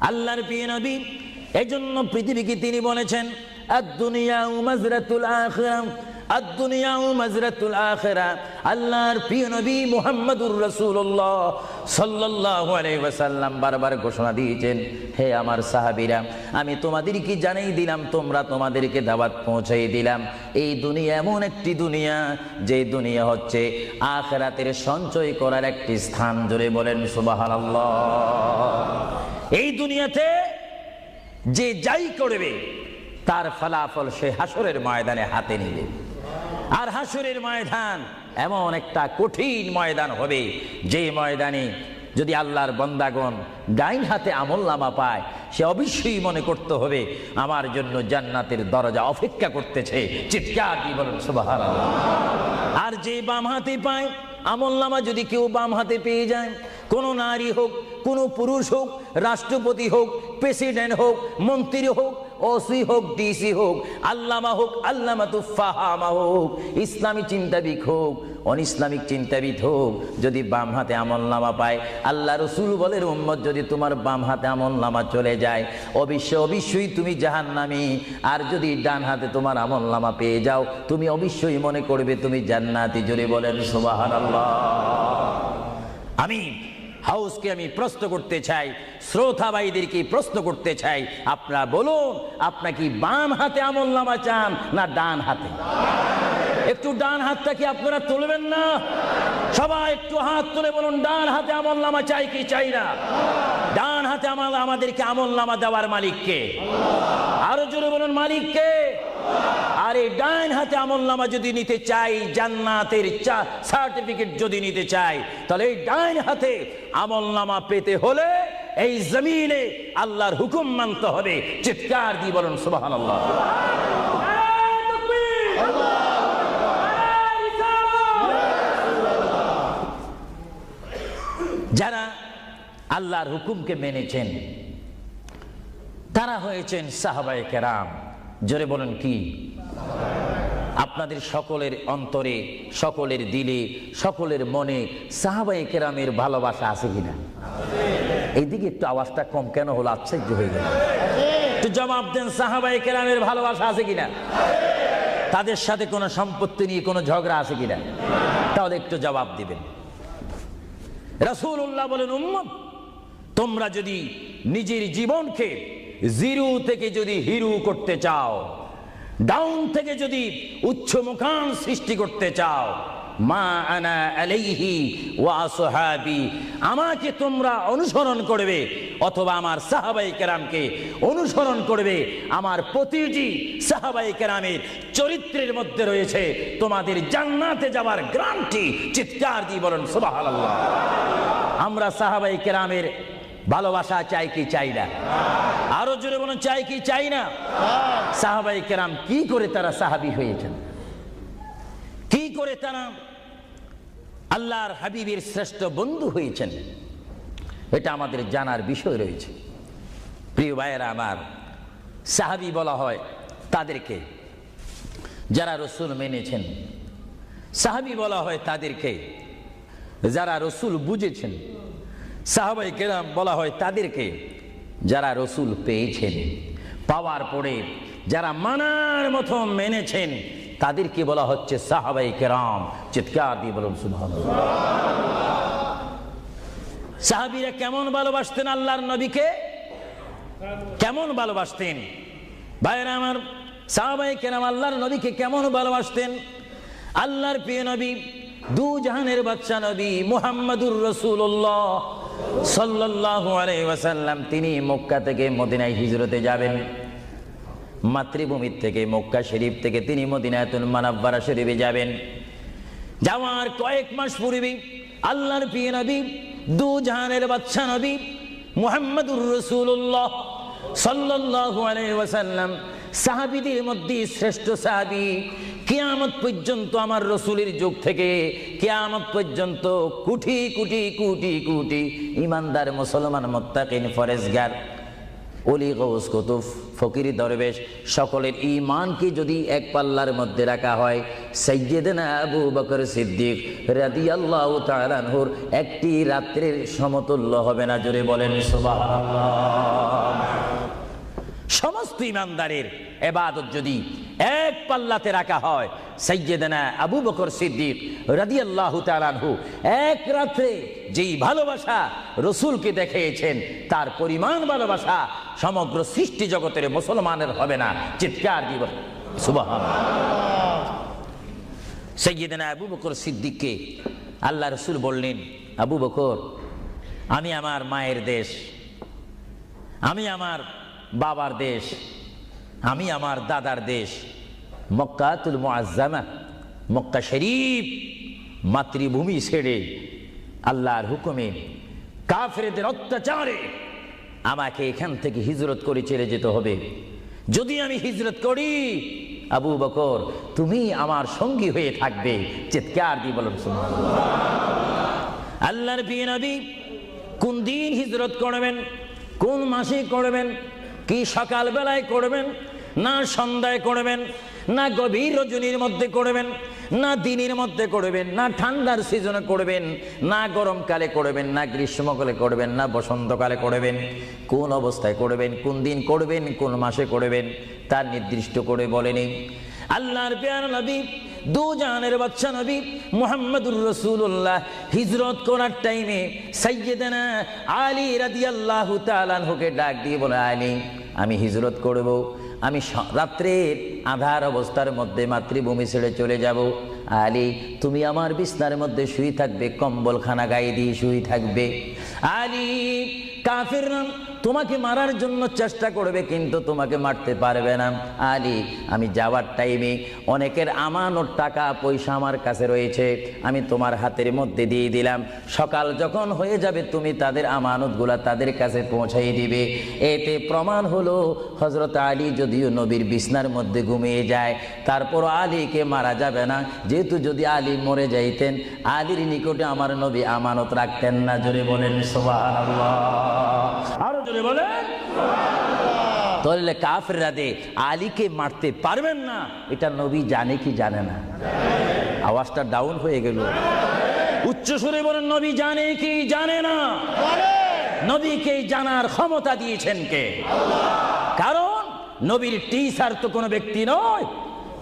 আল্লাহর প্রিয় নবী এজন্য পৃথিবীকে তিনি বলেছেন, আদ-দুনিয়া মাজরাতুল আখিরাহ, আদ-দুনিয়া মাজরাতুল আখিরাহ। আল্লাহর প্রিয় নবী মুহাম্মদুর রাসূলুল্লাহ সাল্লাল্লাহু আলাইহি ওয়াসাল্লাম বারবার ঘোষণা দিয়েছেন, হে আমার সাহাবীরা, আমি তোমাদেরকে জানিয়ে দিলাম, তোমরা তোমাদেরকে দাওয়াত পৌঁছাই দিলাম, এই দুনিয়া এমন একটি দুনিয়া, যে দুনিয়া হচ্ছে আখিরাতের সঞ্চয় করার একটি স্থান। জোরে বলেন সুবহানাল্লাহ। এই দুনিয়াতে যে যাই করবে তার ফলাফল সে হাসরের ময়দানে হাতে নেবে। আর হাসরের ময়দান এমন একটা কঠিন ময়দান হবে, যে ময়দানে যদি আল্লাহর বান্দাগণ ডাইন হাতে আমলনামা পায়, সে অবশ্যই মনে করতে হবে আমার জন্য জান্নাতের দরজা অপেক্ষা করতেছে। চিৎকার দিয়ে বলেন সুবহানাল্লাহ। আর যে বাম হাতে পায় আমলনামা, যদি কেউ বাম হাতে পেয়ে যায়, কোন নারী হোক, কোন পুরুষ হোক, রাষ্ট্রপতি হোক, প্রেসিডেন্ট হোক, মন্ত্রী হোক, ওসি হোক, ডিসি হোক, আল্লামা হোক, আল্লামাতুল ফাহামা হোক, ইসলামী চিন্তাবিদ হোক, অনিসলামিক চিন্তাবিদ হোক, যদি বাম হাতে আমলনামা পায়, আল্লাহ রাসূল বলেন, উম্মত যদি তোমার বাম হাতে আমলনামা চলে যায়, অবশ্যই তুমি জাহান্নামী। আর যদি ডান হাতে তোমার আমলনামা পেয়ে যাও, তুমি অবশ্যই মনে করবে তুমি জান্নাতি। জোরে বলেন সুবহানাল্লাহ। আমি হাউসকে আমি প্রশ্ন করতে চাই, শ্রোতা ভাইদেরকে প্রশ্ন করতে চাই, আপনারা বলুন, আপনারা কি বাম হাতে আমলনামা চান না ডান হাতে? একটু ডান হাতটা কি আপনারা তুলবেন না? সবাই একটু হাত তুলে বলুন, ডান হাতে আমলনামা চাই কি চাই না? ডান হাতে আমাদেরকে আমলনামা দেওয়ার মালিককে? আরো জোরে বলুন, মালিককে। আর এই ডান হাতে আমলনামা যদি নিতে চাই, জান্নাতের সার্টিফিকেট যদি নিতে চাই, তাহলে এই ডান হাতে আমলনামা পেতে হলে এই জমিনে আল্লাহর হুকুম মানতে হবে। চিৎকার দিয়ে বলুন সুবহানাল্লাহ। যারা আল্লাহর হুকুমকে মেনেছেন তারা হয়েছেন সাহাবায়ে কেরাম। জোরে বলুন কি? আপনাদের সকলের অন্তরে, সকলের দিলে, সকলের মনে সাহাবায়ে কেরামের ভালোবাসা আছে কিনা? এইদিকে একটু আওয়াজটা কম কেন হলো? আশ্চর্য হয়ে গেল। একটু জবাব দেন, সাহাবায়ে কেরামের ভালোবাসা আছে কিনা? তাদের সাথে কোনো সম্পত্তি নিয়ে কোনো ঝগড়া আছে কিনা? তাহলে একটু জবাব দিবেন। রাসূলুল্লাহ বলেন, উম্মত তোমরা যদি নিজের জীবনকে জিরো থেকে যদি হিরো করতে চাও, ডাউন থেকে যদি উচ্চ মুকাম সৃষ্টি করতে চাও, মা আনা আলাইহি ওয়া আসহাবি, আমাকে তোমরা অনুসরণ করবে অথবা আমার সাহাবায়ে কেরামকে অনুসরণ করবে। আমার প্রতিটি সাহাবায়ে কেরামের চরিত্রের মধ্যে রয়েছে তোমাদের জান্নাতে যাওয়ার গ্যারান্টি। চিৎকার দিয়ে বলেন সুবহানাল্লাহ। আমরা সাহাবায়ে কেরামের ভালোবাসা চাই কি চাই না? আরো জোরে বলুন, চাই কি চাই না? সাহাবায়ে কেরাম কি করে তারা সাহাবী হয়েছেন, কি করে তারা আল্লাহর হাবিবের শ্রেষ্ঠ বন্ধু হয়েছেন, এটা আমাদের জানার বিষয় রয়েছে। প্রিয় ভাইয়েরা আমার, সাহাবী বলা হয় তাদেরকে যারা রসুল মেনেছেন, সাহাবী বলা হয় তাদেরকে যারা রসুল বুঝেছেন, সাহাবায়ে কেরাম বলা হয় তাদেরকে যারা রসুল পেয়েছেন, পাওয়ার পরে যারা মানার মতো মেনেছেন, তাদেরকে বলা হচ্ছে সাহাবায়ে কেরাম। চিৎকার দিয়ে বলুন সুবহানাল্লাহ। সাহাবীরা কেমন ভালোবাসতেন আল্লাহর নবীকে, কেমন ভালোবাসতেন? ভাইরা আমার, সাহাবায়ে কেরাম আল্লাহর নবীকে কেমন ভালোবাসতেন? আল্লাহর প্রিয় নবী, দু জাহানের বাদশা নবী মুহাম্মদুর রাসূলুল্লাহ সাল্লাল্লাহু আলাইহি ওয়াসাল্লাম, তিনি মক্কা থেকে মদিনায় হিজরতে যাবেন। মাতৃভূমির থেকে মক্কা শরীফ থেকে তিনি মদিনাতুল মুনাওয়ারা শরীফে যাবেন। যাওয়ার কয়েক মাস পূর্বে আল্লাহর প্রিয় নবী, দু জাহানের বাদশা নবী মুহাম্মদুর রাসূলুল্লাহ সাল্লাল্লাহু আলাইহি ওয়াসাল্লাম, সাহাবীদের মধ্যে শ্রেষ্ঠ সাহাবী, কিয়ামত পর্যন্ত আমার রসুলের যুগ থেকে কিয়ামত পর্যন্ত কোটি কোটি কোটি কোটি ইমানদার মুসলমান মুত্তাকিন ফরেজগার ওলি গৌস কুতুব ফকির দরবেশ সকলের ঈমানকে যদি এক পাল্লার মধ্যে রাখা হয়, সাইয়্যিদনা আবু বকর সিদ্দিক রাদিয়াল্লাহু তাআলা আনহুর একটি রাত্রির সমতুল্য হবে না। জোরে বলেন সুবহানাল্লাহ। সমস্ত ঈমানদারের ইবাদত যদি এক পাল্লাতে রাখা হয়, সাইয়্যিদনা আবু বকর সিদ্দিক রাদিয়াল্লাহু তাআলা আনহু এক রাত্রে যেই ভালোবাসা রসুলকে দেখিয়েছেন, তার পরিমাণ ভালোবাসা সমগ্র সৃষ্টি জগতের মুসলমানের হবে না। চিৎকার দিব সুবহানাল্লাহ। সাইয়্যিদনা আবু বকর সিদ্দিককে আল্লাহ রসুল বললেন, আবু বকর, আমি আমার মায়ের দেশ, আমি আমার বাবার দেশ, আমি আমার দাদার দেশ মক্কাতুল মুআজ্জামা, মক্কা শরীফ মাতৃভূমি ছেড়ে আল্লাহর হুকুমে কাফেরদের অত্যাচারে আমাকে এখান থেকে হিজরত করে চলে যেতে হবে। যদি আমি হিজরত করি, আবু বকর তুমি আমার সঙ্গী হয়ে থাকবে। চিৎকার দিয়ে বলুন সুবহানাল্লাহ। আল্লাহর প্রিয় নবী কোন দিন হিজরত করবেন, কোন মাসে করবেন, কি সকাল বেলায় করবেন, না সন্ধ্যায় করবেন, না গভীর রজনীর মধ্যে করবেন, না দিনের মধ্যে করবেন, না ঠান্ডার সিজনে করবেন, না গরমকালে করবেন, না গ্রীষ্মকালে করবেন, না বসন্তকালে করবেন, কোন অবস্থায় করবেন, কোন দিন করবেন, কোন মাসে করবেন, তার নির্দিষ্ট করে বলেনি। আল্লাহর প্রিয় নবী, দু জাহানের বাদশা নবী মুহাম্মদুর রাসূলুল্লাহ হিজরত করার টাইমে সাইয়্যিদানা আলী রাদিয়াল্লাহু তাআলা আনহুকে ডাক দিয়ে বলে, আলী, আমি হিজরত করব, আমি রাত্রের আঁধার অবস্থার মধ্যে মাতৃভূমি ছেড়ে চলে যাব। আলী, তুমি আমার বিছনার মধ্যে শুয়ে থাকবে, কম্বলখানা গায়ে দিয়ে শুয়ে থাকবে। আলী, কাফেররা তোমাকে মারার জন্য চেষ্টা করবে, কিন্তু তোমাকে মারতে পারবে না। আলী, আমি যাওয়ার টাইমে অনেকের আমানত টাকা পয়সা আমার কাছে রয়েছে, আমি তোমার হাতের মধ্যে দিয়ে দিলাম। সকাল যখন হয়ে যাবে তুমি তাদের আমানতগুলা তাদের কাছে পৌঁছাই দিবে। এতে প্রমাণ হলো হযরত আলী যদিও নবীর বিছনার মধ্যে ঘুমিয়ে যায়, তারপর আলীকে মারা যাবে না, যেহেতু যদি আলী মরে যাইতেন আলীর নিকটে আমার নবী আমানত রাখতেন না। জোরে বলেন সুবহানাল্লাহ। আরো জোরে বলেন সুবহানাল্লাহ। তাহলে কাফেররা আলীকে মারতে পারবেন না, এটা নবী জানে কি জানে না? আওয়াজটা ডাউন হয়ে গেল, উচ্চ সুরে বলেন, নবী জানে কি জানে না? নবীকে জানার ক্ষমতা দিয়েছেন কে? কারণ নবীর টিচার তো কোনো ব্যক্তি নয়,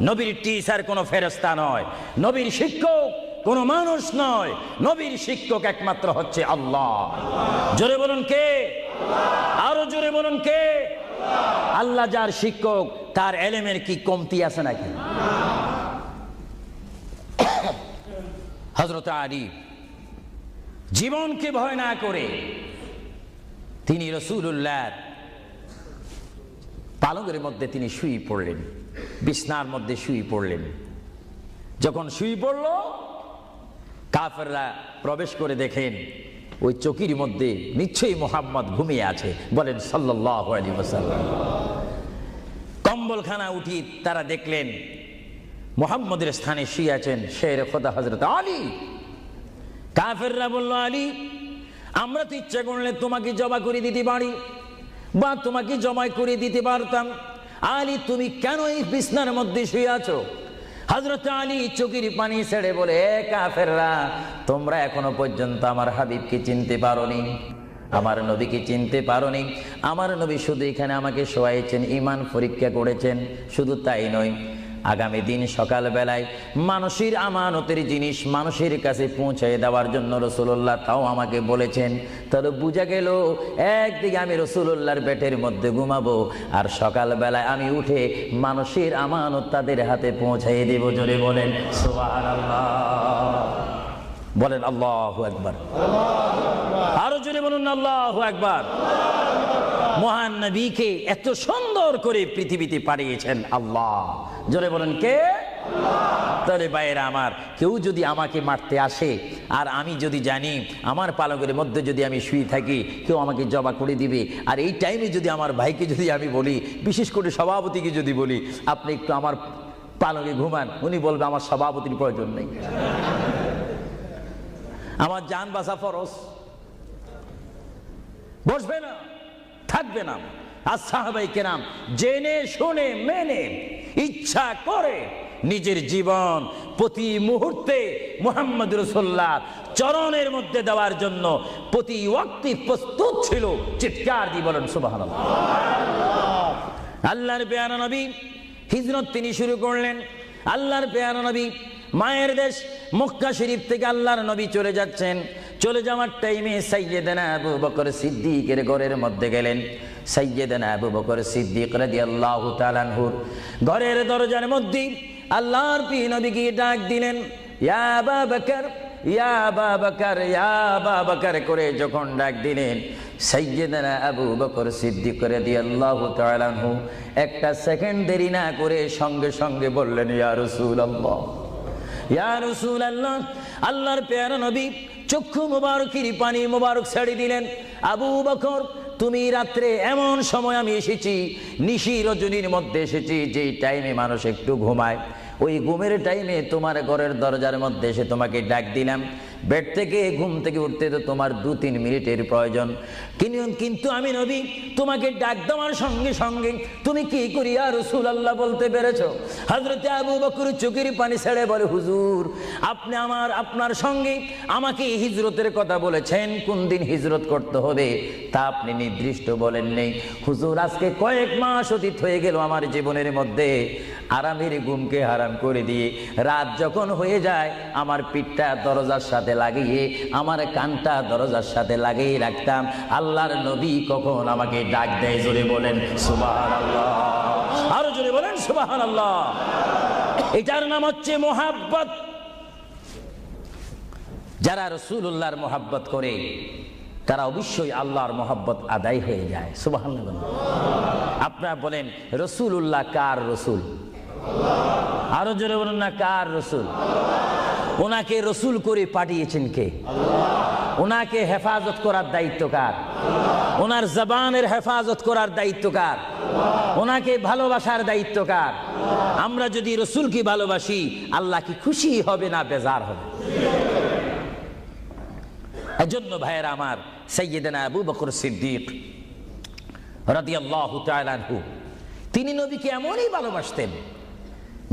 নবীর টিচার কোনো ফেরেশতা নয়, নবীর শিক্ষক কোনো মানুষ নয়, নবীর শিক্ষক একমাত্র হচ্ছে আল্লাহ। জোরে বলুন কে? আরো জোরে বলুন কে? আল্লাহ যার শিক্ষক, তার এলেমের কি কমতি আছে নাকি? হযরত আলী জীবনকে ভয় না করে তিনি রাসূলুল্লাহর পালঙ্কের মধ্যে তিনি শুয়ে পড়লেন, বিছনার মধ্যে শুয়ে পড়লেন। যখন শুয়ে পড়ল, কাফেররা প্রবেশ করে দেখেন ওই চৌকির মধ্যে নিশ্চয়ই মুহাম্মদ ঘুমিয়ে আছে। বলেন সাল্লাল্লাহু আলাইহি ওয়াসাল্লাম। কম্বলখানা উঠি তারা দেখলেন মুহাম্মদের স্থানে শুয়ে আছেন শের খোদা হযরত আলী। কাফেররা বলল, আলী, আমরা তো ইচ্ছা করলে তোমাকে জবা করে দিতে পারি বা তোমাকে জমায় করে দিতে পারতাম। আলী, তুমি কেন এই বিছনার মধ্যে শুয়ে আছো? হযরত আলী চোখের পানি ছেড়ে বলে, কাফেররা, তোমরা এখনো পর্যন্ত আমার হাবিবকে চিনতে পারোনি, আমার নবীকে চিনতে পারোনি। আমার নবী শুধু এখানে আমাকে শোয়াইছেন, ঈমান পরীক্ষা করেছেন। শুধু তাই নয়, আগামী দিন সকাল বেলায় মানুষের আমানতের জিনিস মানুষের কাছে পৌঁছে দেওয়ার জন্য রাসূলুল্লাহ তাও আমাকে বলেছেন। তাহলে বোঝা গেল, একদিকে আমি রাসূলুল্লাহর পেটের মধ্যে ঘুমাবো, আর সকাল বেলায় আমি উঠে মানুষের আমানত তাদের হাতে পৌঁছাই দেব। জোরে বলেন সুবহানাল্লাহ। বলেন আল্লাহু আকবার। আরো জোরে বলুন আল্লাহু আকবার। মহান নবীকে এত সুন্দর করে পৃথিবীতে পাঠিয়েছেন আল্লাহ। জোরে বলেন কে? তাহলে ভাইয়েরা আমার, কেউ যদি আমাকে মারতে আসে আর আমি যদি জানি আমার পালকের মধ্যে যদি আমি শুয়ে থাকি, কেউ আমাকে জবা করে দিবে, আর এই টাইমে যদি আমার ভাইকে যদি আমি বলি, বিশেষ করে সভাপতিকে যদি বলি, আপনি একটু আমার পালকে ঘুমান, উনি বলবে আমার সভাপতির প্রয়োজন নেই, আমার জান বাঁচা ফরজ, বসবে না, থাকবে না। আর সাহাবায়ে কেরাম জেনে শুনে মেনে ইচ্ছা করে নিজের জীবন প্রতি মুহূর্তে মুহাম্মদ রাসূলুল্লাহ চরণের মধ্যে দেওয়ার জন্য প্রতি ওয়াক্তে প্রস্তুত ছিল। চিৎকার দিয়ে বলেন সুবহানাল্লাহ। আল্লাহর পেয়ারা নবী হিজরত তিনি শুরু করলেন। আল্লাহর পেয়ারা নবী মায়ের দেশ মক্কা শরীফ থেকে আল্লাহর নবী চলে যাচ্ছেন। চলে যাওয়ার টাইমে সাইয়্যিদানা আবু বকর সিদ্দিকের ঘরের মধ্যে গেলেন। সাইয়্যিদানা আবু বকর সিদ্দিক রাদিয়াল্লাহু তাআলা আনহুর ঘরের দরজার মধ্যে আল্লাহর প্রিয় নবীকে ডাক দিলেন, ইয়া আবু বকর, ইয়া আবু বকর, ইয়া আবু বকর করে যখন ডাক দিলেন, সাইয়্যিদানা আবু বকর সিদ্দিক রাদিয়াল্লাহু তাআলা আনহু একটা সেকেন্ড দেরি না করে সঙ্গে সঙ্গে বললেন, ইয়া রাসূলুল্লাহ, ইয়া রাসূলুল্লাহ। আল্লাহর প্যারা নবী চক্ষু মুবারকের পানি মুবারক ছেড়ে দিলেন, আবু বকর, তুমি রাত্রে এমন সময় আমি এসেছি, নিশি রজনীর মধ্যে এসেছি, যেই টাইমে মানুষ একটু ঘুমায়, ওই ঘুমের টাইমে তোমার ঘরের দরজার মধ্যে এসে তোমাকে ডাক দিলাম। বেড থেকে ঘুম থেকে উঠতে তো তোমার 2-3 মিনিটের প্রয়োজন, কিন্তু আমি নবী তোমাকে ডাক দেওয়ার সঙ্গে সঙ্গে তুমি কি করি ইয়া রাসূলুল্লাহ বলতে পেরেছো? হযরত আবু বকর চোখের পানি ছেড়ে বলে, হুজুর, আপনি আপনার সঙ্গে আমাকে হিজরতের কথা বলেছেন, কোন দিন হিজরত করতে হবে তা আপনি নির্দিষ্ট বলেন নেই। হুজুর, আজকে কয়েক মাস অতীত হয়ে গেল আমার জীবনের মধ্যে আরামের ঘুমকে হারাম করে দিয়ে রাত যখন হয়ে যায় আমার পিঠটা দরজার সাথে লাগিয়ে আমার কানটা দরজার সাথে লাগিয়ে রাখতাম। আল্লাহর নবী কখন আমাকে ডাক দেয়, জোরে বলেন সুবহানাল্লাহ। আরো জোরে বলেন সুবহানাল্লাহ। এটার নাম হচ্ছে মোহাব্বত। যারা রাসূলুল্লাহর মোহাব্বত করে তারা অবশ্যই আল্লাহর মোহাব্বত আদায় হয়ে যায়। সুবহানাল্লাহ। আপনারা বলেন রাসূলুল্লাহ কার রাসূল? আরো জোরে বলুন না, কার রাসূল? ওনাকে রাসূল করে পাঠিয়েছেন কে? ওনাকে হেফাজত করার দায়িত্ব কার? ওনার জবানের হেফাজত করার দায়িত্ব কার? ওনাকে ভালোবাসার দায়িত্ব কার? আমরা যদি রাসূলকে ভালোবাসি, আল্লাহ কি খুশি হবে না বেজার হবে? এজন্য ভাইয়েরা আমার, সাইয়্যিদানা আবু বকর সিদ্দিক রাদিয়াল্লাহু তাআলা আনহু তিনি নবীকে এমনই ভালোবাসতেন,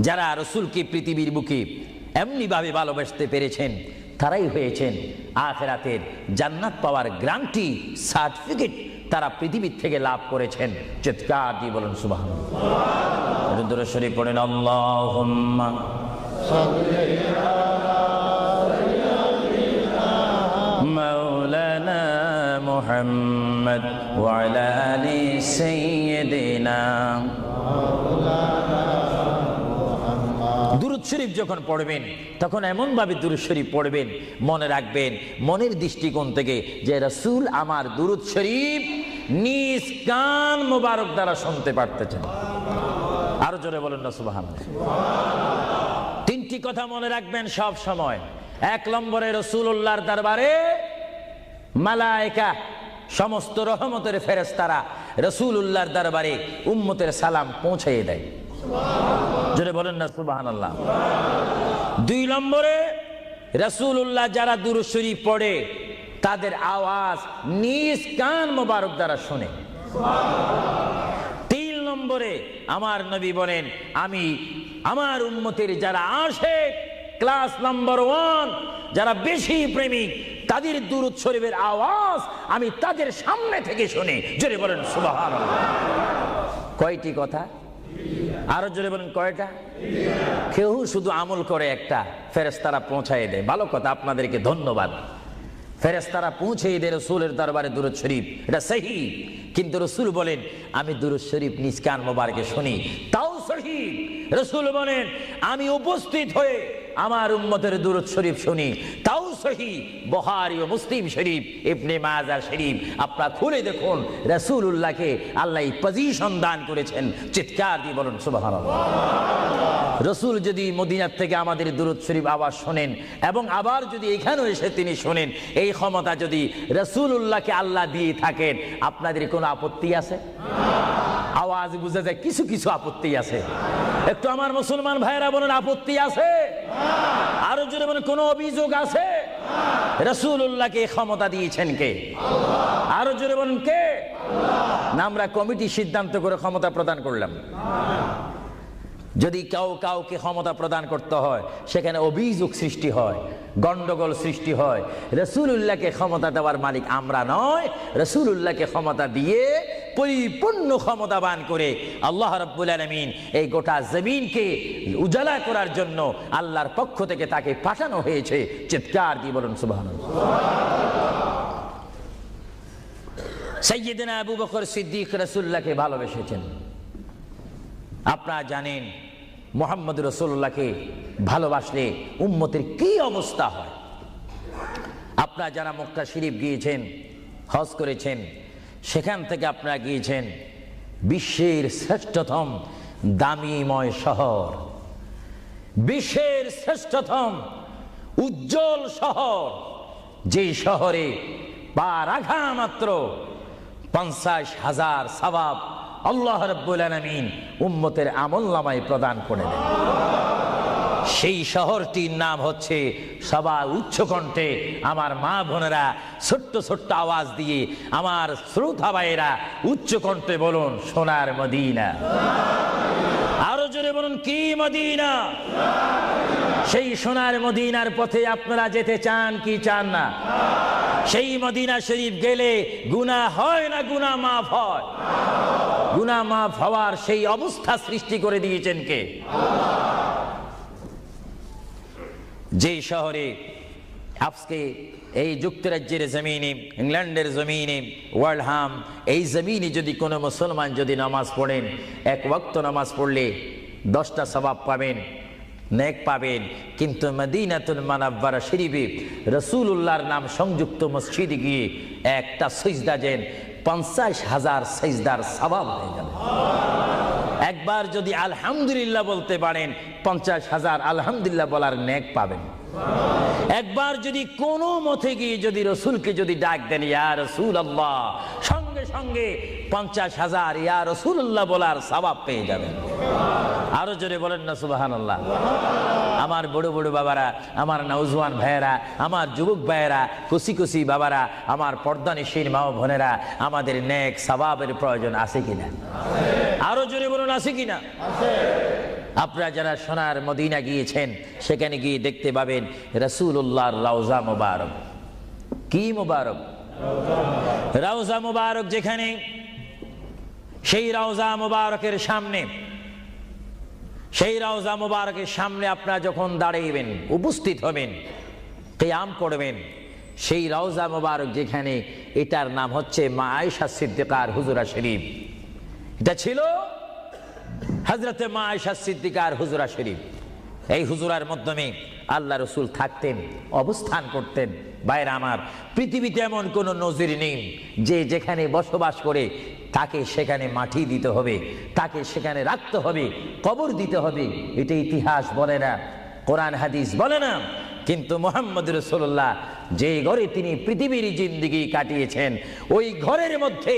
যারা রাসূলকে পৃথিবীর বুকে এমনি ভাবে ভালোবাসতে পেরেছেন তারাই হয়েছেন আখিরাতের জান্নাত পাওয়ার গ্যারান্টি সার্টিফিকেট তারা পৃথিবীর থেকে লাভ করেছেন। চিৎকার দিয়ে বলেন সুবহানাল্লাহ। দরুদ শরীফ পড়েন, আল্লাহুম্মা সাল্লি আলা মাওলানা মুহাম্মদ ওয়া আলা আলি সাইয়্যিদিনা। দুরূদ শরীফ যখন পড়বেন তখন এমন ভাবে দুরূদ শরীফ পড়বেন, মনে রাখবেন মনের দৃষ্টিকোণ থেকে যে রাসূল আমার দুরূদ শরীফ নিজ কান মোবারক দ্বারা শুনতে পারতেছেন। আরো জোরে বলেন না সুবহানাল্লাহ। তিনটি কথা মনে রাখবেন সব সময়। এক নম্বরে রাসূলুল্লাহর দরবারে মালায়েকা সমস্ত রহমতের ফেরেশতারা রাসূলুল্লাহর দরবারে উম্মতের সালাম পৌঁছিয়ে দেয়। জোরে বলেন না সুবহানাল্লাহ। দুই নম্বরে রাসূলুল্লাহ যারা দুরূদ শরীফ পড়ে তাদের আওয়াজ নিজ কান মোবারক দ্বারা শুনে। তিন নম্বরে আমার নবী বলেন আমি আমার উম্মতের যারা আশিক ক্লাস নাম্বার 1 যারা বেশি প্রেমিক তাদের দুরূদ শরীফের আওয়াজ আমি তাদের সামনে থেকে শুনি। জোরে বলেন সুবহানাল্লাহ। কয়টি কথা? আরো জোরে বলেন কয়টা? কেউ শুধু আমল করে একটা, ফেরেশতারা পৌঁছায় দেয়। ভালো কথা, আপনাদেরকে ধন্যবাদ। ফেরেশতারা পৌঁছেই দেয় রাসূলের দরবারে দুরূদ শরীফ, এটা সহিহ। কিন্তু রাসূল বলেন আমি দুরূদ শরীফ নিজ কান মোবারকে শুনি, তাও সহিহ। রাসূল বলেন আমি উপস্থিত হয়ে আমার উম্মতের দুরূদ শরীফ শুনি, তাও সহিহ। বুখারী ও মুসলিম শরীফ, ইবনে মাজাহ শরীফ আপনারা খুলে দেখুন। রাসূলুল্লাহকে আল্লাহ পজিশন দান করেছেন। চিৎকার দিয়ে বলুন সুবহানাল্লাহ। রাসূল যদি মদিনার থেকে আমাদের দুরূদ শরীফ আওয়াজ শোনেন এবং আবার যদি এখানেও এসে তিনি শোনেন, এই ক্ষমতা যদি রাসূলুল্লাহকে আল্লাহ দিয়ে থাকেন, আপনাদের কোনো আপত্তি আছে? আওয়াজ বুঝা যায় কিছু কিছু আপত্তি আছে। একটু আমার মুসলমান ভাইরা বলেন আপত্তি আছে? আরো জোরে বলেন কোনো অভিযোগ আছে? রাসূলুল্লাহকে ক্ষমতা দিয়েছেন কে? আরো জোরে বলেন কে? না আমরা কমিটি সিদ্ধান্ত করে ক্ষমতা প্রদান করলাম? যদি কাউকে ক্ষমতা প্রদান করতে হয় সেখানে অভিযোগ সৃষ্টি হয়, গন্ডগোল সৃষ্টি হয়। রাসূলুল্লাহকে ক্ষমতা দেওয়ার মালিক আমরা নয়। রাসূলুল্লাহকে ক্ষমতা দিয়ে পরিপূর্ণ ক্ষমতাবান করে আল্লাহ রাব্বুল আলামিন এই গোটা জমিনকে উজালা করার জন্য আল্লাহর পক্ষ থেকে তাকে পাঠানো হয়েছে। চিৎকার দিয়ে বলুন সুবহানাল্লাহ। সাইয়্যিদনা আবু বকর সিদ্দিক রাসূলুল্লাহকে ভালোবেসেছেন। আপনারা জানেন মুহাম্মদ রাসূলুল্লাহকে ভালোবাসলে উম্মতের কি অবস্থা হয়। আপনারা যারা মক্কা শরীফ গিয়েছেন, হজ করেছেন, সেখান থেকে আপনারা গিয়েছেন বিশ্বের শ্রেষ্ঠতম দামিময় শহর, বিশ্বের শ্রেষ্ঠতম উজ্জ্বল শহর, যেই শহরে পা রাখা মাত্র 50,000 সওয়াব আল্লাহ রাব্বুল আলামিন উম্মতের আমলনামায় প্রদান করে দেন। সেই শহরটির নাম হচ্ছে, সবাই উচ্চ কণ্ঠে আমার মা বোনেরা ছোট্ট ছোট্ট আওয়াজ দিয়ে আমার শ্রোতা ভাইয়েরা উচ্চ কণ্ঠে বলুন সোনার মদিনা। আরো জোরে বলুন কি মদিনা? সেই সোনার মদিনার পথে আপনারা যেতে চান কি চান না? সেই মদিনা শরীফ গেলে গুনাহ হয় না গুনাহ মাফ হয়? গুনাহ মাফ হওয়ার সেই অবস্থা সৃষ্টি করে দিয়েছেন কে? যেই শহরে আজকে এই যুক্তরাজ্যের জমিনে, ইংল্যান্ডের জমিনে, ওয়ার্ল্ডহাম এই জমিনে যদি কোনো মুসলমান যদি নামাজ পড়েন, এক ওয়াক্ত নামাজ পড়লে 10টা সওয়াব পাবেন, নেক পাবেন। কিন্তু মদিনাতুল মুনাওয়ারা শরীফে রাসূলুল্লাহর নাম সংযুক্ত মসজিদে গিয়ে একটা সিজদা দেন, 50,000 সিজদার সওয়াব হয়ে যাবে। একবার যদি আলহামদুলিল্লাহ বলতে পারেন 50,000 আলহামদুলিল্লাহ বলার নেক পাবেন। একবার যদি কোনো মতে গিয়ে যদি রাসূলকে যদি ডাক দেন ইয়া রাসূলুল্লাহ, সঙ্গে সঙ্গে 50,000 ইয়া রাসূলুল্লাহ বলার সওয়াব পেয়ে যাবেন। আরো জোরে বলেন না সুবহানাল্লাহ। আমার বড় বড় বাবারা, আমার নওজওয়ান ভাইয়েরা, আমার যুবক ভাইয়েরা, কুসি কুসি বাবারা, আমার পর্দানিশীন মা ও বোনেরা, আমাদের নেক সওয়াবের প্রয়োজন আছে কিনা? আরো জোরে বলুন আছে কিনা? আপনারা যারা সোনার মদিনা গিয়েছেন সেখানে গিয়ে দেখতে পাবেন রাসূলুল্লাহর রওজা মুবারক। কি মুবারক? রওজা মুবারক। যেখানে সেই রওজা মুবারকের সামনে, সেই রওজা মুবারকের সামনে আপনারা যখন দাঁড়াইবেন, উপস্থিত হবেন, কিয়াম করবেন, সেই রওজা মোবারক যেখানে, এটার নাম হচ্ছে মা আয়েশা সিদ্দিকার হুজরা শরীফ। এটা ছিল হযরতে মা আয়েশা সিদ্দিকার হুজরা শরীফ। এই হুজরার মাধ্যমে আল্লাহ রসুল থাকতেন, অবস্থান করতেন। ভাইরা আমার, পৃথিবীতে এমন কোন নজির নেই যে যেখানে বসবাস করে তাকে সেখানে মাটি দিতে হবে, তাকে সেখানে রাখতে হবে, কবর দিতে হবে। এটা ইতিহাস বলে না, কোরআন হাদিস বলে না। কিন্তু মুহাম্মদ রাসূলুল্লাহ যে ঘরে তিনি পৃথিবীর জিন্দেগি কাটিয়েছেন, ওই ঘরের মধ্যে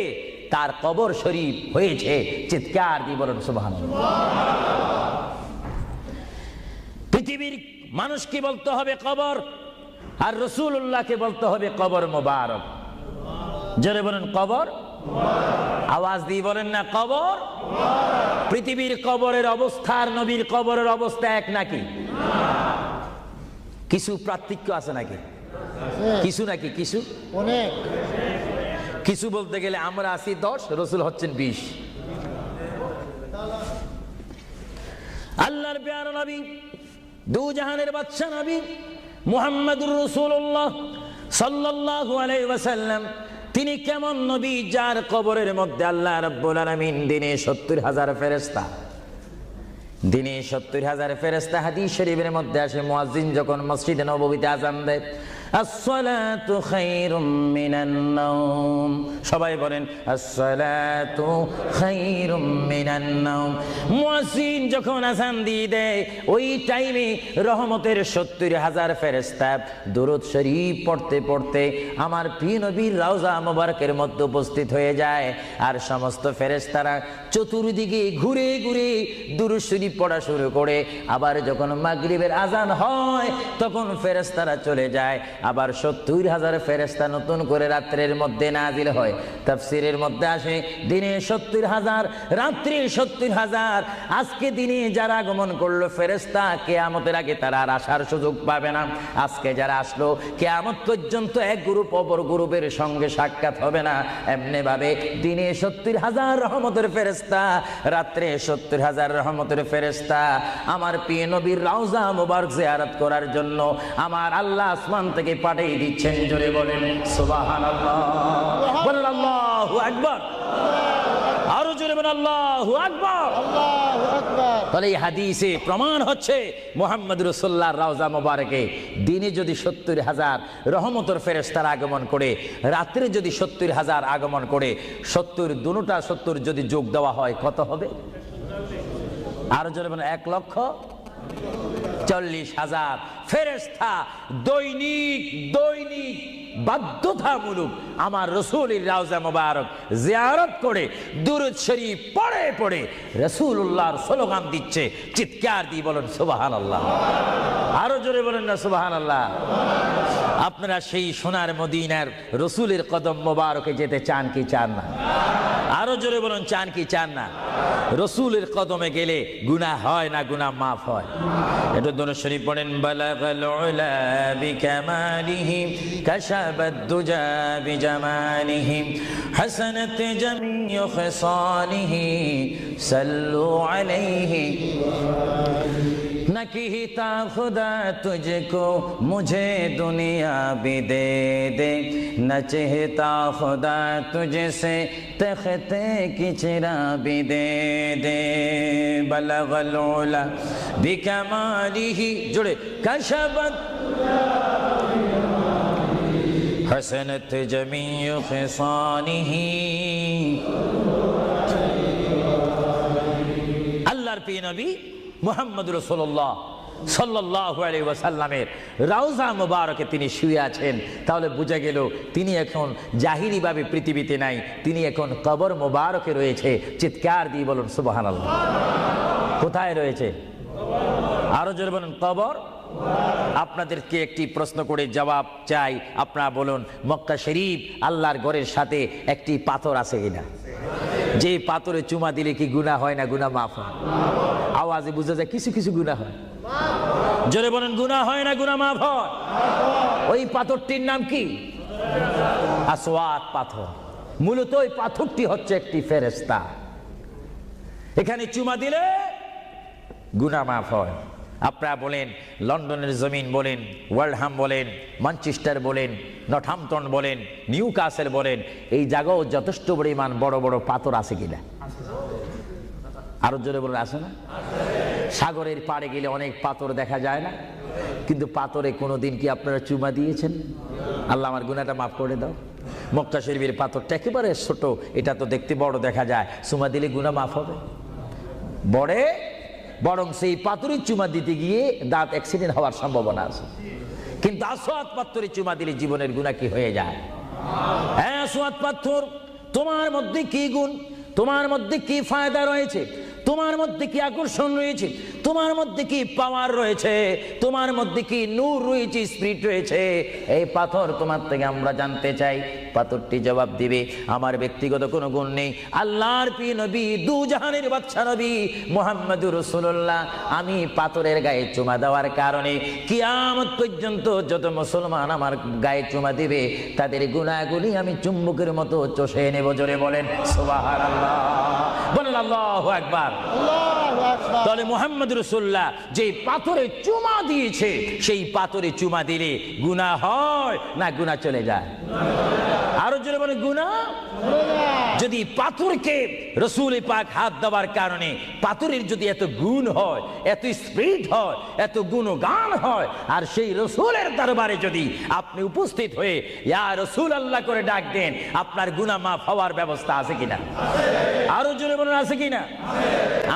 তার কবর শরীফ হয়েছে। চিৎকার দিয়ে বলুন সুবহানাল্লাহ। পৃথিবীর মানুষকে বলতে হবে কবর, আর রাসূলুল্লাহকে বলতে হবে কবর মোবারক। জোরে বলেন কবর, আওয়াজ দিয়ে বলেন না কবর। পৃথিবীর কবরের অবস্থা আর নবীর কবরের অবস্থা এক নাকি? কিছু পার্থক্য আছে নাকি? কিছু নাকি? কিছু অনেক। কিছু বলতে গেলে আমরা আছি 10, রসুল হচ্ছেন 20। আল্লাহর প্যারা নবী, দু জাহানের বাদশা নবী মুহাম্মদুর রাসূলুল্লাহ সাল্লাল্লাহু আলাইহি ওয়াসাল্লাম, তিনি কেমন নবী যার কবরের মধ্যে আল্লাহ রাব্বুল আলামিন দিনে 70,000 ফেরেশতা, দিনে 70,000 ফেরেশতা। হাদিস শরীফের মধ্যে আসে মুয়াজ্জিন যখন মসজিদে নববীতে আযান দেয়, আসসালাতু খায়রুম মিনান নাওম, সবাই বলেন আসসালাতু খায়রুম মিনান নাওম। মুয়াজ্জিন যখন আযান দিয়ে দেয়, ওই টাইমে রহমতের 70,000 ফেরেশতা দুরূদ শরীফ পড়তে পড়তে আমার প্রিয় নবীর রওজা মোবারকের মধ্যে উপস্থিত হয়ে যায়। আর সমস্ত ফেরেশতারা চতুর্দিকে ঘুরে ঘুরে দুরূদ শরীফ পড়া শুরু করে। আবার যখন মাগরিবের আযান হয়, তখন ফেরেশতারা চলে যায়। আবার 70,000 ফেরেশতা নতুন করে রাত্রের মধ্যে নাজিল হয়। তাফসীরের মধ্যে আসে দিনে 70,000, রাত্রে 70,000। আজকে দিনে যারা আগমন করলো ফেরেশতা, কিয়ামতের আগে তারা আর আসার সুযোগ পাবে না। আজকে যারা আসলো, কিয়ামত পর্যন্ত এক গ্রুপ অপর গ্রুপের সঙ্গে সাক্ষাৎ হবে না। এমনি ভাবে দিনে 70,000 রহমতের ফেরেশতা, রাত্রে 70,000 রহমতের ফেরেশতা আমার প্রিয় নবীর রওজা মুবারক জিয়ারত করার জন্য আমার আল্লাহ আসমান থেকে পাঠিয়ে দিচ্ছেন। জোরে বলেন সুবহানাল্লাহ, বলেন আল্লাহু আকবার, আরো জোরে বলেন আল্লাহু আকবার, আল্লাহু আকবার। তাহলে এই হাদিসে প্রমাণ হচ্ছে মুহাম্মদ রাসূলুল্লাহর রওজা মোবারকে দিনে যদি 70,000 রহমতের ফেরেশতারা আগমন করে, রাত্রে যদি 70,000 আগমন করে, 70 দুটোটা 70 যদি যোগ দেওয়া হয় কত হবে? আরো জোরে বলেন 1,40,000 ফেরেশতা দৈনিক দৈনিক বাধ্যতামূলক আমার রাসূলের রওজা মোবারক জিয়ারত করে দুরূদ শরীফ পড়ে পড়ে রাসূলুল্লাহর স্লোগান দিচ্ছে। চিৎকার দিয়ে বলেন সুবহানাল্লাহ, আরো জোরে বলেন না সুবহানাল্লাহ। আপনারা সেই সোনার মদিনার রাসূলের কদম মোবারকে যেতে চান কি চান না? আরো জোরে বলেন চান কি চান না? রাসূলের কদমে গেলে গুনাহ হয় না, গুনাহ মাফ হয়। এটা দরুদ শরীফ পড়েন, বালাগাল উলা বিকামালিহি কাশাবাদ দুজা বিজামালিহি হাসানাত জামিউ খিসালিহি সাল্লু আলাইহি न कहता खुदा तुझको मुझे दुनिया भी दे दे, न चाहता खुदा तुझसे तख्ते की चिरा भी दे दे। बलगल उला बिकमालिही, जुड़े कशबत हसनत जमीउ खिसालिही। अल्लाहर प्रिय नबी মুহাম্মদ রাসূলুল্লাহ সাল্লাল্লাহু আলাইহি ওয়াসাল্লামের রওজা মুবারকে তিনি শুয়ে আছেন। তাহলে বোঝা গেল তিনি এখন জাহিরি ভাবে পৃথিবীতে নাই, তিনি এখন কবর মুবারকে রয়েছে। চিৎকার দিয়ে বলুন সুবহানাল্লাহ। কোথায় রয়েছে? আরো জোরে বলুন কবর। আপনাদেরকে একটি প্রশ্ন করে জবাব চাই, আপনারা বলুন মক্কা শরীফ আল্লাহর ঘরের সাথে একটি পাথর আছে কিনা? যে পাথরে চুমা দিলে কি গুনাহ হয় না গুনাহ মাফ হয়? আওয়াজে বোঝা যায় কিছু কিছু গুনাহ হয়। জোরে বলেন গুনাহ হয় না গুনাহ মাফ হয়? ওই পাথরটির নাম কি? আসওয়াদ পাথর। মূলত ওই পাথরটি হচ্ছে একটি ফেরেশতা। এখানে চুমা দিলে গুনাহ মাফ হয়। আপনারা বলেন, লন্ডনের জমিন বলেন, ওয়ার্ল্ডহাম বলেন, ম্যানচেস্টার বলেন, নর্থহ্যাম্পটন বলেন, নিউ কাসেল বলেন, এই জায়গাও যথেষ্ট পরিমাণ বড় বড় পাথর আছে কিনা? আরো জোরে বলে আছে না? সাগরের পাড়ে গেলে অনেক পাথর দেখা যায় না? কিন্তু পাথরে কোনোদিন কি আপনারা চুমা দিয়েছেন? আল্লাহ আমার গুনাহটা মাফ করে দাও। মক্কা শরীফের পাথরটা একেবারে ছোট, এটা তো দেখতে বড় দেখা যায়, চুমা দিলে গুনাহ মাফ হবে? বরং সেই পাথরের চুমা দিতে গিয়ে দাঁত অ্যাক্সিডেন্ট হওয়ার সম্ভাবনা আছে। কিন্তু আসওয়াদ পাথরে চুমা দিলে জীবনের গুনাহ কি হয়ে যায়? হ্যাঁ, আসওয়াদ পাথর, তোমার মধ্যে কি গুণ, তোমার মধ্যে কি ফায়দা রয়েছে, তোমার মধ্যে কি আকর্ষণ রয়েছে, তোমার মধ্যে কি পাওয়ার রয়েছে, তোমার মধ্যে কি নূর রয়েছে, স্পিরিট রয়েছে, এই পাথর তোমার থেকে আমরা জানতে চাই। পাথরটি জবাব দিবে, আমার ব্যক্তিগত কোনো গুণ নেই, আল্লাহর প্রিয় নবী, দু জাহানের বাদশা নবী মুহাম্মদুর রাসূলুল্লাহ, আমি পাথরের গায়ে চুমা দেওয়ার কারণে কিয়ামত পর্যন্ত যত মুসলমান আমার গায়ে চুমা দিবে তাদের গুনাহগুলি আমি চুম্বকের মতো চষে নেব। জোরে বলেন সুবহানাল্লাহ, বলেন আল্লাহু আকবার। তাহলে মুহাম্মদ রাসূলুল্লাহ যে পাথরে চুমা দিয়েছে, সেই পাথরে চুমা দিলে গুনাহ হয় না গুনাহ চলে যায়? আরো জোরে বলেন গুনাহ। যদি পাথরকে রাসূল পাক হাত দেওয়ার কারণে পাথরের যদি এত গুণ হয়, এত স্পিরিট হয়, এত গুণগান হয়, আর সেই রাসূলের দরবারে যদি আপনি উপস্থিত হয়ে ইয়া রাসূলুল্লাহ করে ডাক দেন, আপনার গুনাহ মাফ হওয়ার ব্যবস্থা আছে কিনা? আরো জোরে বলেন আছে কিনা?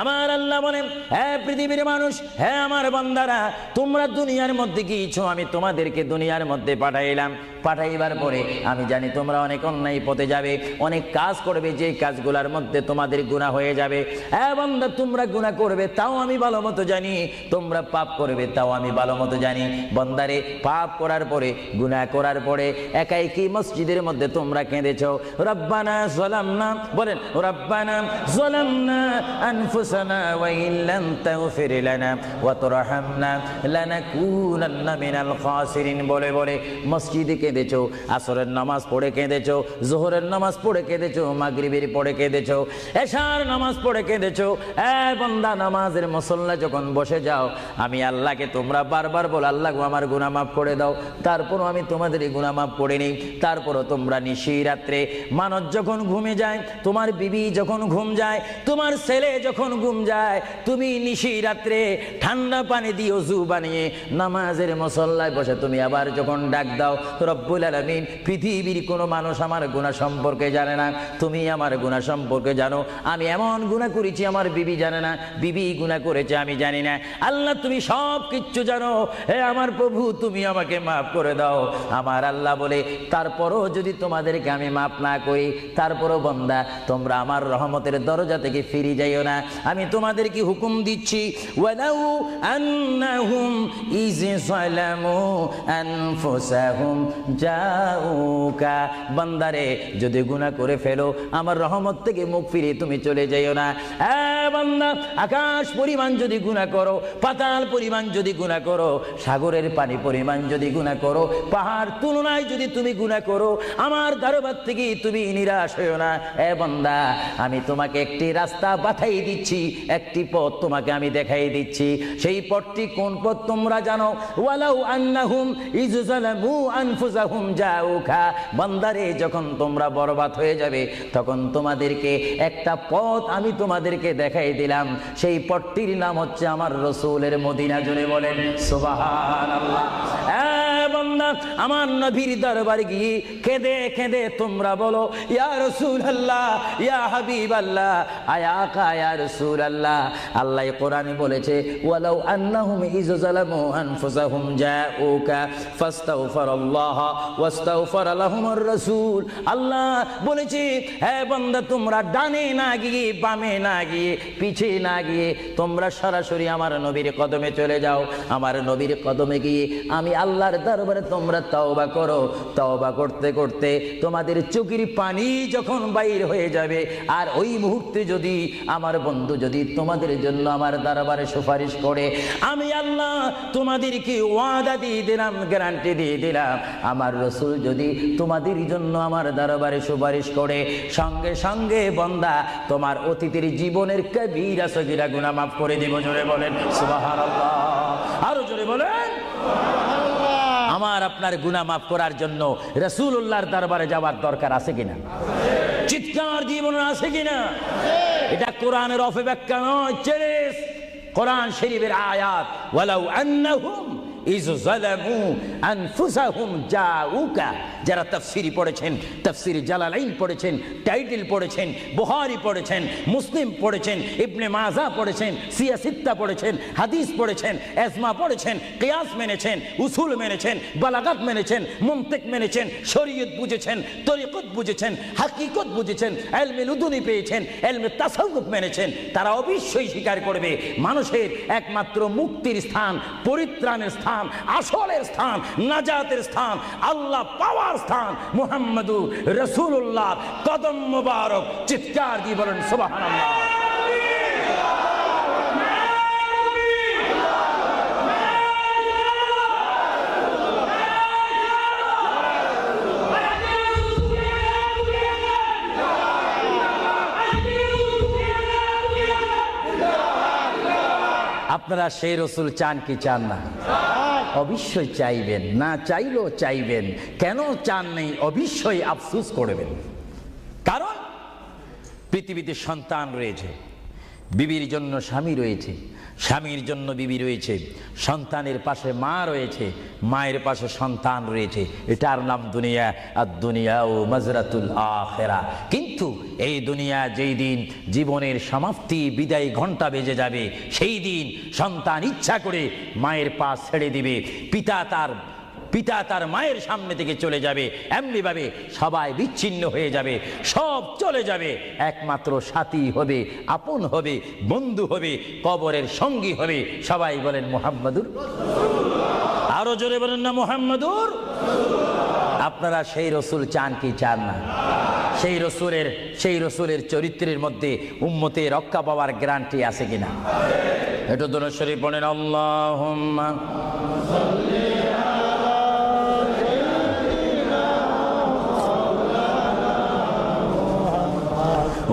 আমার আল্লাহ বলেন, হ্যাঁ পৃথিবীর মানুষ, হ্যাঁ আমার বান্দারা, তোমরা দুনিয়ার মধ্যে গিয়েছো, আমি তোমাদেরকে দুনিয়ার মধ্যে পাঠাইলাম। পাঠাইবার পরে আমি জানি তোমরা অনেক অন্যায় পথে যাবে, অনেক কাজ করবে, যে কাজগুলোর মধ্যে তোমাদের গুনাহ হয়ে যাবে। হ্যাঁ বান্দা, তোমরা গুনাহ করবে তাও আমি ভালো মতো জানি, তোমরা পাপ করবে তাও আমি ভালো মতো জানি। বান্দারে, পাপ করার পরে, গুনাহ করার পরে একাই কি মসজিদের মধ্যে তোমরা কেঁদেছো, রব্বানা যালামনা, বলেন রব্বানা যালামনা আনফুসানা ওয়া ইল্লাম তাগফির লানা ওয়া তারহামনা লানাকুনান্না মিনাল খাসিরিন বলে বলে মসজিদে কেঁদেছো, আসরের নামাজ পড়ে কেঁদেছো, যোহরের নামাজ পড়ে কেঁদেছো, মাগরিবের পড়ে কেঁদেছো, এশার নামাজ পড়ে কেঁদেছো। এ বান্দা, নামাজের মুসল্লা যখন বসে যাও, আমি আল্লাহকে তোমরা বারবার বল, আল্লাহ গো আমার গুনাহ মাফ করে দাও, তারপরও আমি তোমাদের গুনাহ মাফ করে নিই। তারপরও তোমরা নিশি রাত্রে, মানুষ যখন ঘুমে যায়, তোমার বিবি যখন ঘুম যায়, তোমার ছেলে যখন ঘুম যায়, তুমি নিশি রাত্রে ঠান্ডা পানি দিয়ে ওযু বানিয়ে নামাজের মুসল্লায় বসে তুমি আবার যখন ডাক দাও, রব্বুল আলামিন, পৃথিবীর কোনো মানুষ আমার গুনাহ সম্পর্কে জানে না, তুমি আমার গুনাহ সম্পর্কে জানো। আমি এমন গুনাহ করেছি আমার বিবি জানে না, বিবি গুনাহ করেছে আমি জানি না। আল্লাহ তুমি সব কিচ্ছু জানো, হে আমার প্রভু তুমি আমাকে মাফ করে দাও। আমার আল্লাহ বলে, তারপরও যদি তোমাদেরকে আমি মাফ না করি, তারপরও বান্দা তোমরা আমার রহমতের দরজা থেকে ফিরে যাইও না। আমি তোমাদেরকে হুকুম দিচ্ছি, ওয়ালাউ আন্নাহুম ইয যালামু আনফুসাহুম জাউকা, বান্দারে যদি গুনাহ করে ফেলো, আমার রহমত থেকে মুখ ফিরে তুমি চলে যাইও না। বান্দা, আকাশ পরিমাণ যদি গুনাহ করো, পাতাল পরিমাণ যদি গুনাহ করো, সাগরের পানি পরিমাণ যদি গুনাহ করো, পাহাড় তুলনায় যদি তুমি গুনাহ করো, আমার দরবার থেকে তুমি নিরাশ হইও না। বান্দা, আমি তোমাকে একটি রাস্তা বাতাই দিচ্ছি, একটি পথ তোমাকে আমি দেখাই দিচ্ছি। সেই পথটি কোন পথ তোমরা জানো? ওয়ালাউ আন্নাহুম ইয যালামু আনফুসাহুম জাউকা, বান্দারে যখন তোমরা বরবাদ হয়ে যাবে, তখন তোমাদেরকে একটা পথ আমি তোমাদেরকে দেখাই দিলাম, সেই পথটির নাম হচ্ছে আমার রাসূলের মদিনা। জোরে বলেন সুবহানাল্লাহ। বান্দা, আমার নবীর দরবারে গিয়ে কেঁদে কেঁদে তোমরা বলো, ইয়া রাসূলুল্লাহ, ইয়া হাবিবাল্লাহ, আয়াকা ইয়া রাসূলুল্লাহ। আল্লাহ কোরআনে বলেছে, ওয়ালাউ আন্নাহুম ইয যালামু আনফুসাহুম জাউকা ফাস্তাগফিরুল্লাহ ওয়াস্তাগফার লাহুমুর রাসূল। আল্লাহ বলেছে, হে বান্দা, তোমরা ডানে না গিয়ে, বামে না গিয়ে, পিছে না গিয়ে, তোমরা সরাসরি আমার নবীর কদমে চলে যাও। আমার নবীর কদমে গিয়ে আমি আল্লাহর দরবারে তোমরা তওবা করো। তওবা করতে করতে তোমাদের চোখের পানি যখন বাইর হয়ে যাবে, আর ওই মুহূর্তে যদি আমার বন্ধু যদি তোমাদের জন্য আমার দরবারে সুপারিশ করে, আমি আল্লাহ তোমাদেরকে ওয়াদা দিয়ে দিলাম, গ্যারান্টি দিয়ে দিলাম, আমার রাসূল যদি তোমাদের জন্য আমার দরবারে সুপারিশ করে, সঙ্গে সঙ্গে বান্দা তোমার অতীতের জীবনের কবিরা সগীরা গুনাহ মাফ করে দেব। জোরে বলেন সুবহানাল্লাহ। আরো জোরে বলেন। আমার আপনার গুনাহ মাফ করার জন্য রাসূলুল্লাহর দরবারে যাওয়ার দরকার আছে কিনা? চিৎকার দিয়ে বলুন আছে কিনা? এটা কোরআনের অপব্যাখ্যা নয়, চ্যালেঞ্জ। কোরআন শরীফের আয়াত, ওয়ালাউ আন্নাহুম ইয যালামু আনফুসাহুম জাউকা। যারা তাফসীর পড়েছেন, তাফসীর জালালাইন পড়েছেন, টাইটেল পড়েছেন, বুখারী পড়েছেন, মুসলিম পড়েছেন, ইবনে মাজাহ পড়েছেন, সিয়াসিত্তা পড়েছেন, হাদিস পড়েছেন, এজমা পড়েছেন, কিয়াস মেনেছেন, উসুল মেনেছেন, বালাগাত মেনেছেন, মুনতিক মেনেছেন, শরীয়ত বুঝেছেন, তরিকত বুঝেছেন, হাকিকত বুঝেছেন, ইলমে লুদুনি পেয়েছেন, ইলমে তাসাউফ মেনেছেন, তারা অবশ্যই স্বীকার করবে মানুষের একমাত্র মুক্তির স্থান, পরিত্রাণের স্থান, আসলের স্থান, নাজাতের স্থান, আল্লাহ পাওয়ার স্থান মুহাম্মাদুর রাসূলুল্লাহ কদম মুবারক। চিৎকার দিয়ে বলেন সুবহানাল্লাহ। আপনারা সেই রসুল চান কি চান না? অবশ্যই চাইবেন, না চাইলেও চাইবেন। কেন চান নেই? অবশ্যই আফসোস করবেন। কারণ পৃথিবীতে সন্তান রয়েছে, বিবির জন্য স্বামী রয়েছে, স্বামীর জন্য বিবি রয়েছে, সন্তানের পাশে মা রয়েছে, মায়ের পাশে সন্তান রয়েছে। এটার নাম দুনিয়া। আর দুনিয়া ও মাজরাতুল আখিরা। কিন্তু এই দুনিয়া যেই দিন জীবনের সমাপ্তি, বিদায় ঘন্টা বেজে যাবে, সেই দিন সন্তান ইচ্ছা করে মায়ের পা ছেড়ে দিবে, পিতা তার মায়ের সামনে থেকে চলে যাবে। এমনিভাবে সবাই বিচ্ছিন্ন হয়ে যাবে, সব চলে যাবে। একমাত্র সাথী হবে, আপন হবে, বন্ধু হবে, কবরের সঙ্গী হবে। সবাই বলেন মুহাম্মাদুর। আরো জোরে বলেন না মুহাম্মাদুর। আপনারা সেই রসুল চান কি চান না? সেই রসুলের চরিত্রের মধ্যে উম্মতে রক্ষা পাওয়ার গ্যারান্টি আছে কিনা? একটু দুরূদ শরীফ পড়েন। আল্লাহুম্মা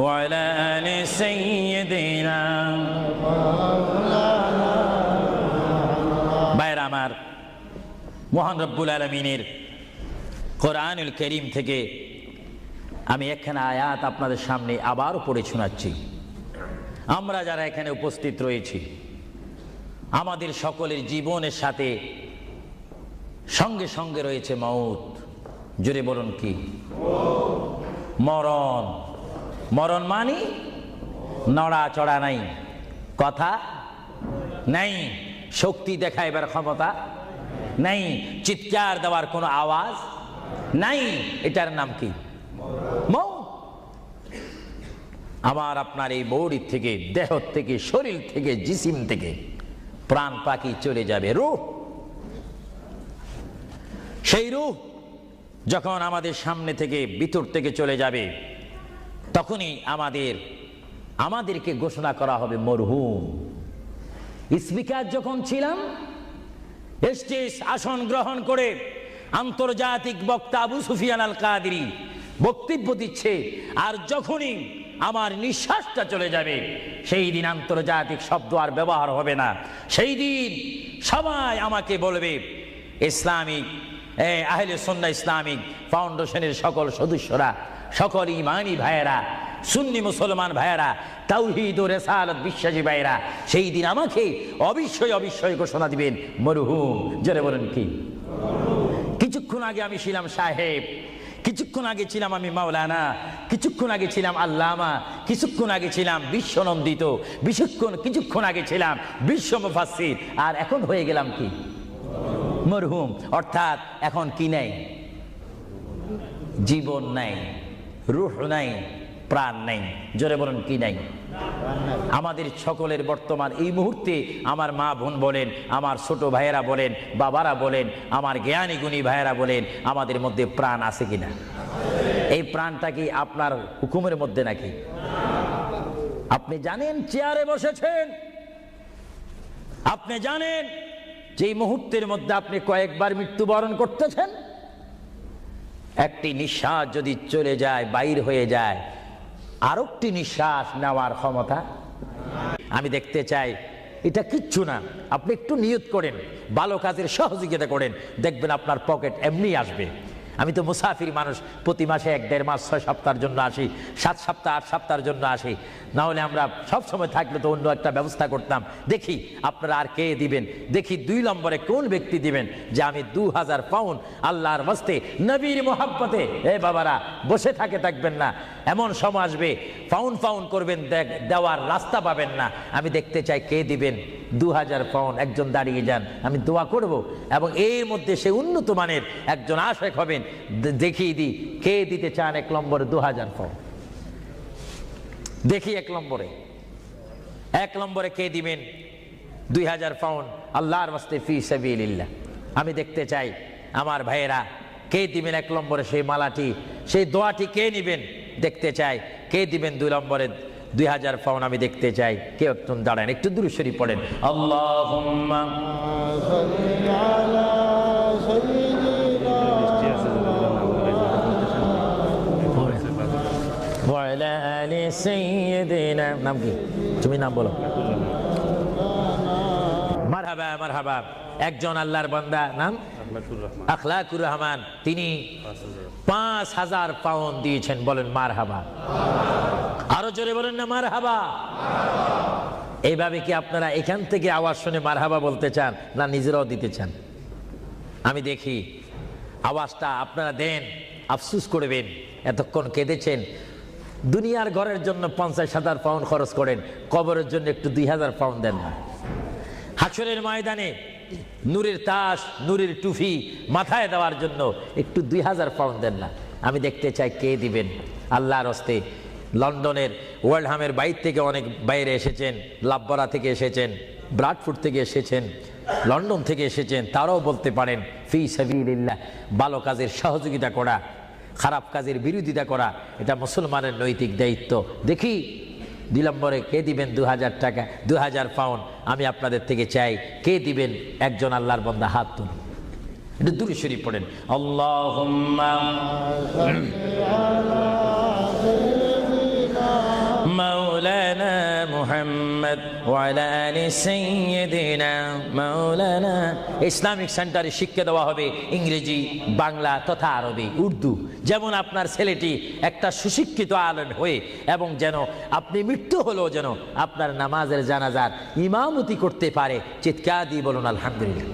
وعلى آل سيدنا। ভাইরা আমার, মহান রব্বুল আলামিনের কোরআনুল কারীম থেকে আমি একখানা আয়াত আপনাদের সামনে আবারও পড়ে শোনাচ্ছি। আমরা যারা এখানে উপস্থিত রয়েছি, আমাদের সকলের জীবনের সাথে সঙ্গে সঙ্গে রয়েছে মওত। জোরে বলুন কি? মরণ। মরণ মানে নড়াচড়া নাই, কথা নাই, শক্তি দেখাইবার ক্ষমতা নাই, চিৎকার দেওয়ার কোনো আওয়াজ নাই। এটার নাম কি? মওত। আমার আপনার এই বডি থেকে, দেহ থেকে, শরীর থেকে, জিসিম থেকে প্রাণ পাখি চলে যাবে, রূহ। সেই রূহ যখন আমাদের সামনে থেকে, ভিতর থেকে চলে যাবে, তখনই আমাদেরকে ঘোষণা করা হবে মরহুম। স্পিকার যখন ছিলাম, স্টেজ আসন গ্রহণ করে আন্তর্জাতিক বক্তা আবু সুফিয়ান আল কাদেরী বক্তব্য দিচ্ছে, আর যখনই আমার নিঃশ্বাসটা চলে যাবে, সেই দিন আন্তর্জাতিক শব্দ আর ব্যবহার হবে না। সেই দিন সবাই আমাকে বলবে, ইসলামিক আহলে সুন্নাহ ইসলামিক ফাউন্ডেশনের সকল সদস্যরা, সকল ইমানি ভাইয়েরা, সুন্নি মুসলমান ভাইয়েরা, তাওহীদ ও রিসালাত বিশ্বাসী ভাইয়েরা, সেই দিন আমাকে অবশ্যই ঘোষণা দিবেন মরহুম। জোরে বলেন কি? কিছুক্ষণ আগে আমি ছিলাম সাহেব, কিছুক্ষণ আগে ছিলাম আমি মাওলানা, কিছুক্ষণ আগে ছিলাম আল্লামা, কিছুক্ষণ আগে ছিলাম বিশ্বনন্দিত, কিছুক্ষণ আগে ছিলাম বিশ্ব মুফাসসির, আর এখন হয়ে গেলাম কি? মরহুম। অর্থাৎ এখন কি নাই? জীবন নাই, রূহ নাই, প্রাণ নাই। জোরে বলেন কি নাই? আমাদের সকলের বর্তমান এই মুহূর্তে আমার মা বোন বলেন, আমার ছোট ভাইয়েরা বলেন, বাবারা বলেন, আমার জ্ঞানী গুণী ভাইয়েরা বলেন, আমাদের মধ্যে প্রাণ আছে কিনা? এই প্রাণটা কি আপনার হুকুমের মধ্যে নাকি? আপনি জানেন চেয়ারে বসেছেন, আপনি জানেন যে মুহূর্তের মধ্যে আপনি কয়েকবার মৃত্যুবরণ করতেছেন। একটি নিঃশ্বাস যদি চলে যায়, বাইর হয়ে যায়, আরেকটি নিঃশ্বাস নেওয়ার ক্ষমতা। আমি দেখতে চাই এটা কিচ্ছু না। আপনি একটু নিয়ত করেন, ভালো কাজের সহযোগিতা করেন, দেখবেন আপনার পকেট এমনি আসবে। আমি তো মুসাফির মানুষ, প্রতি মাসে 1-1.5 মাস 6 সপ্তাহের জন্য আসি, 7 সপ্তাহ 8 সপ্তাহের জন্য আসি। না হলে আমরা সব সময় থাকলে তো অন্য একটা ব্যবস্থা করতাম। দেখি আপনারা আর কে দিবেন, দেখি 2 নম্বরে কোন ব্যক্তি দিবেন যে আমি 2000 পাউন্ড আল্লাহর ওয়াস্তে নবীর মোহাব্বতে। এ বাবারা, বসে থাকবেন না, এমন সময় আসবে পাউন্ড করবেন, দেওয়ার রাস্তা পাবেন না। আমি দেখতে চাই কে দিবেন 2000 পাউন্ড। একজন দাঁড়িয়ে যান, আমি দোয়া করব, এবং এর মধ্যে সে উন্নত মানের একজন আশেক হবেন। দেখিয়ে দিই কে দিতে চান 1 নম্বরে 2000 পাউন্ড। দেখি 1 নম্বরে কে দিবেন 2000 পাউন্ড আল্লাহর ওয়াস্তে ফি সাবিলিল্লাহ। আমি দেখতে চাই আমার ভাইয়েরা কে দিবেন 1 নম্বরে সেই মালাটি, সেই দোয়াটি কে নিবেন দেখতে চাই। কে দিবেন 2 নম্বরে 2000 পাউন্ড? আমি দেখতে চাই কেউ একটু দাঁড়ান, একটু দুরূদ শরীফ পড়েন। আল্লাহুম্মা সাল্লি আলা সাইয়্যিদিনা ওয়া আলা আলি সাইয়্যিদিনা। নাম কি? তুমি নাম বলো। মারহাবা মারহাবা। একজন আল্লাহর বান্দা, নাম আখলাকুর রহমান, তিনি 5000 পাউন্ড দিয়েছেন। বলেন মারহাবা। আরো জোরে বলেন না মারহাবা। এইভাবে কি আপনারা এখান থেকে আওয়াজ শুনে মারহাবা বলতে চান, না নিজেরাও দিতে চান? আমি দেখি আওয়াজটা আপনারা দেন, আফসুস করবেন। এতক্ষণ কেঁদেছেন, দুনিয়ার ঘরের জন্য 50,000 পাউন্ড খরচ করেন, কবরের জন্য একটু 2000 পাউন্ড দেন না? হাশরের ময়দানে নূরের তাস, নূরের টুফি মাথায় দেওয়ার জন্য একটু 2000 পাউন্ড দেন না? আমি দেখতে চাই কে দিবেন আল্লাহর হস্তে। লন্ডনের ওয়ার্ল্ডহামের বাইর থেকে অনেক বাইরে এসেছেন, লাভবরা থেকে এসেছেন, ব্রাডফোর্ড থেকে এসেছেন, লন্ডন থেকে এসেছেন। তারাও বলতে পারেন ফি সাবিলিল্লাহ। ভালো কাজের সহযোগিতা করা, খারাপ কাজের বিরোধিতা করা, এটা মুসলমানের নৈতিক দায়িত্ব। দেখি 2 নম্বরে কে দিবেন 2000 টাকা, 2000 পাউন্ড? আমি আপনাদের থেকে চাই কে দিবেন। একজন আল্লাহর বান্দা হাত তুলুন, একটু দুরূদ শরীফ পড়েন। আল্লাহুম্মা মাওলানা মুহাম্মদ ওয়া আলা আলি সাইয়্যিদিনা মাওলানা। ইসলামিক সেন্টারে শিক্ষা দেওয়া হবে ইংরেজি, বাংলা তথা আরবি, উর্দু। যেমন আপনার ছেলেটি একটা সুশিক্ষিত আলেম হয়ে, এবং যেন আপনি মৃত্যু হলেও যেন আপনার নামাজের জানাজার ইমামতি করতে পারে। চিৎকার দিয়ে বলুন আলহামদুলিল্লাহ।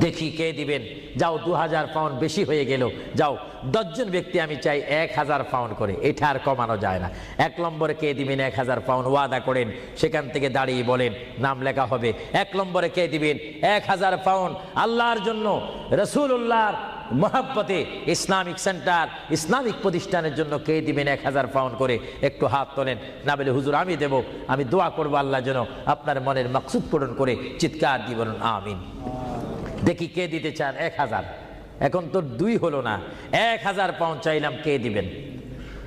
দেখি কে দিবেন। যাও 2000 পাউন্ড বেশি হয়ে গেল, যাও 10 জন ব্যক্তি আমি চাই 1000 পাউন্ড করে, এটা আর কমানো যায় না। 1 নম্বরে কে দিবেন 1000 পাউন্ড? ওয়াদা করেন, সেখান থেকে দাঁড়িয়ে বলেন, নাম লেখা হবে। 1 নম্বরে কে দিবেন 1000 পাউন্ড আল্লাহর জন্য, রাসূলুল্লাহর মহব্বতে, ইসলামিক সেন্টার, ইসলামিক প্রতিষ্ঠানের জন্য কে দিবেন 1000 পাউন্ড করে? একটু হাত তোলেন। না বলে হুজুর আমি দেব, আমি দোয়া করবো আল্লাহ যেন আপনার মনের মাকসুদ পূরণ করে। চিৎকার দিয়ে বলুন আমিন। দেখি কে দিতে চান 1000। এখন তো 2 হলো না, 1000 পাউন্ড চাইলাম, কে দিবেন?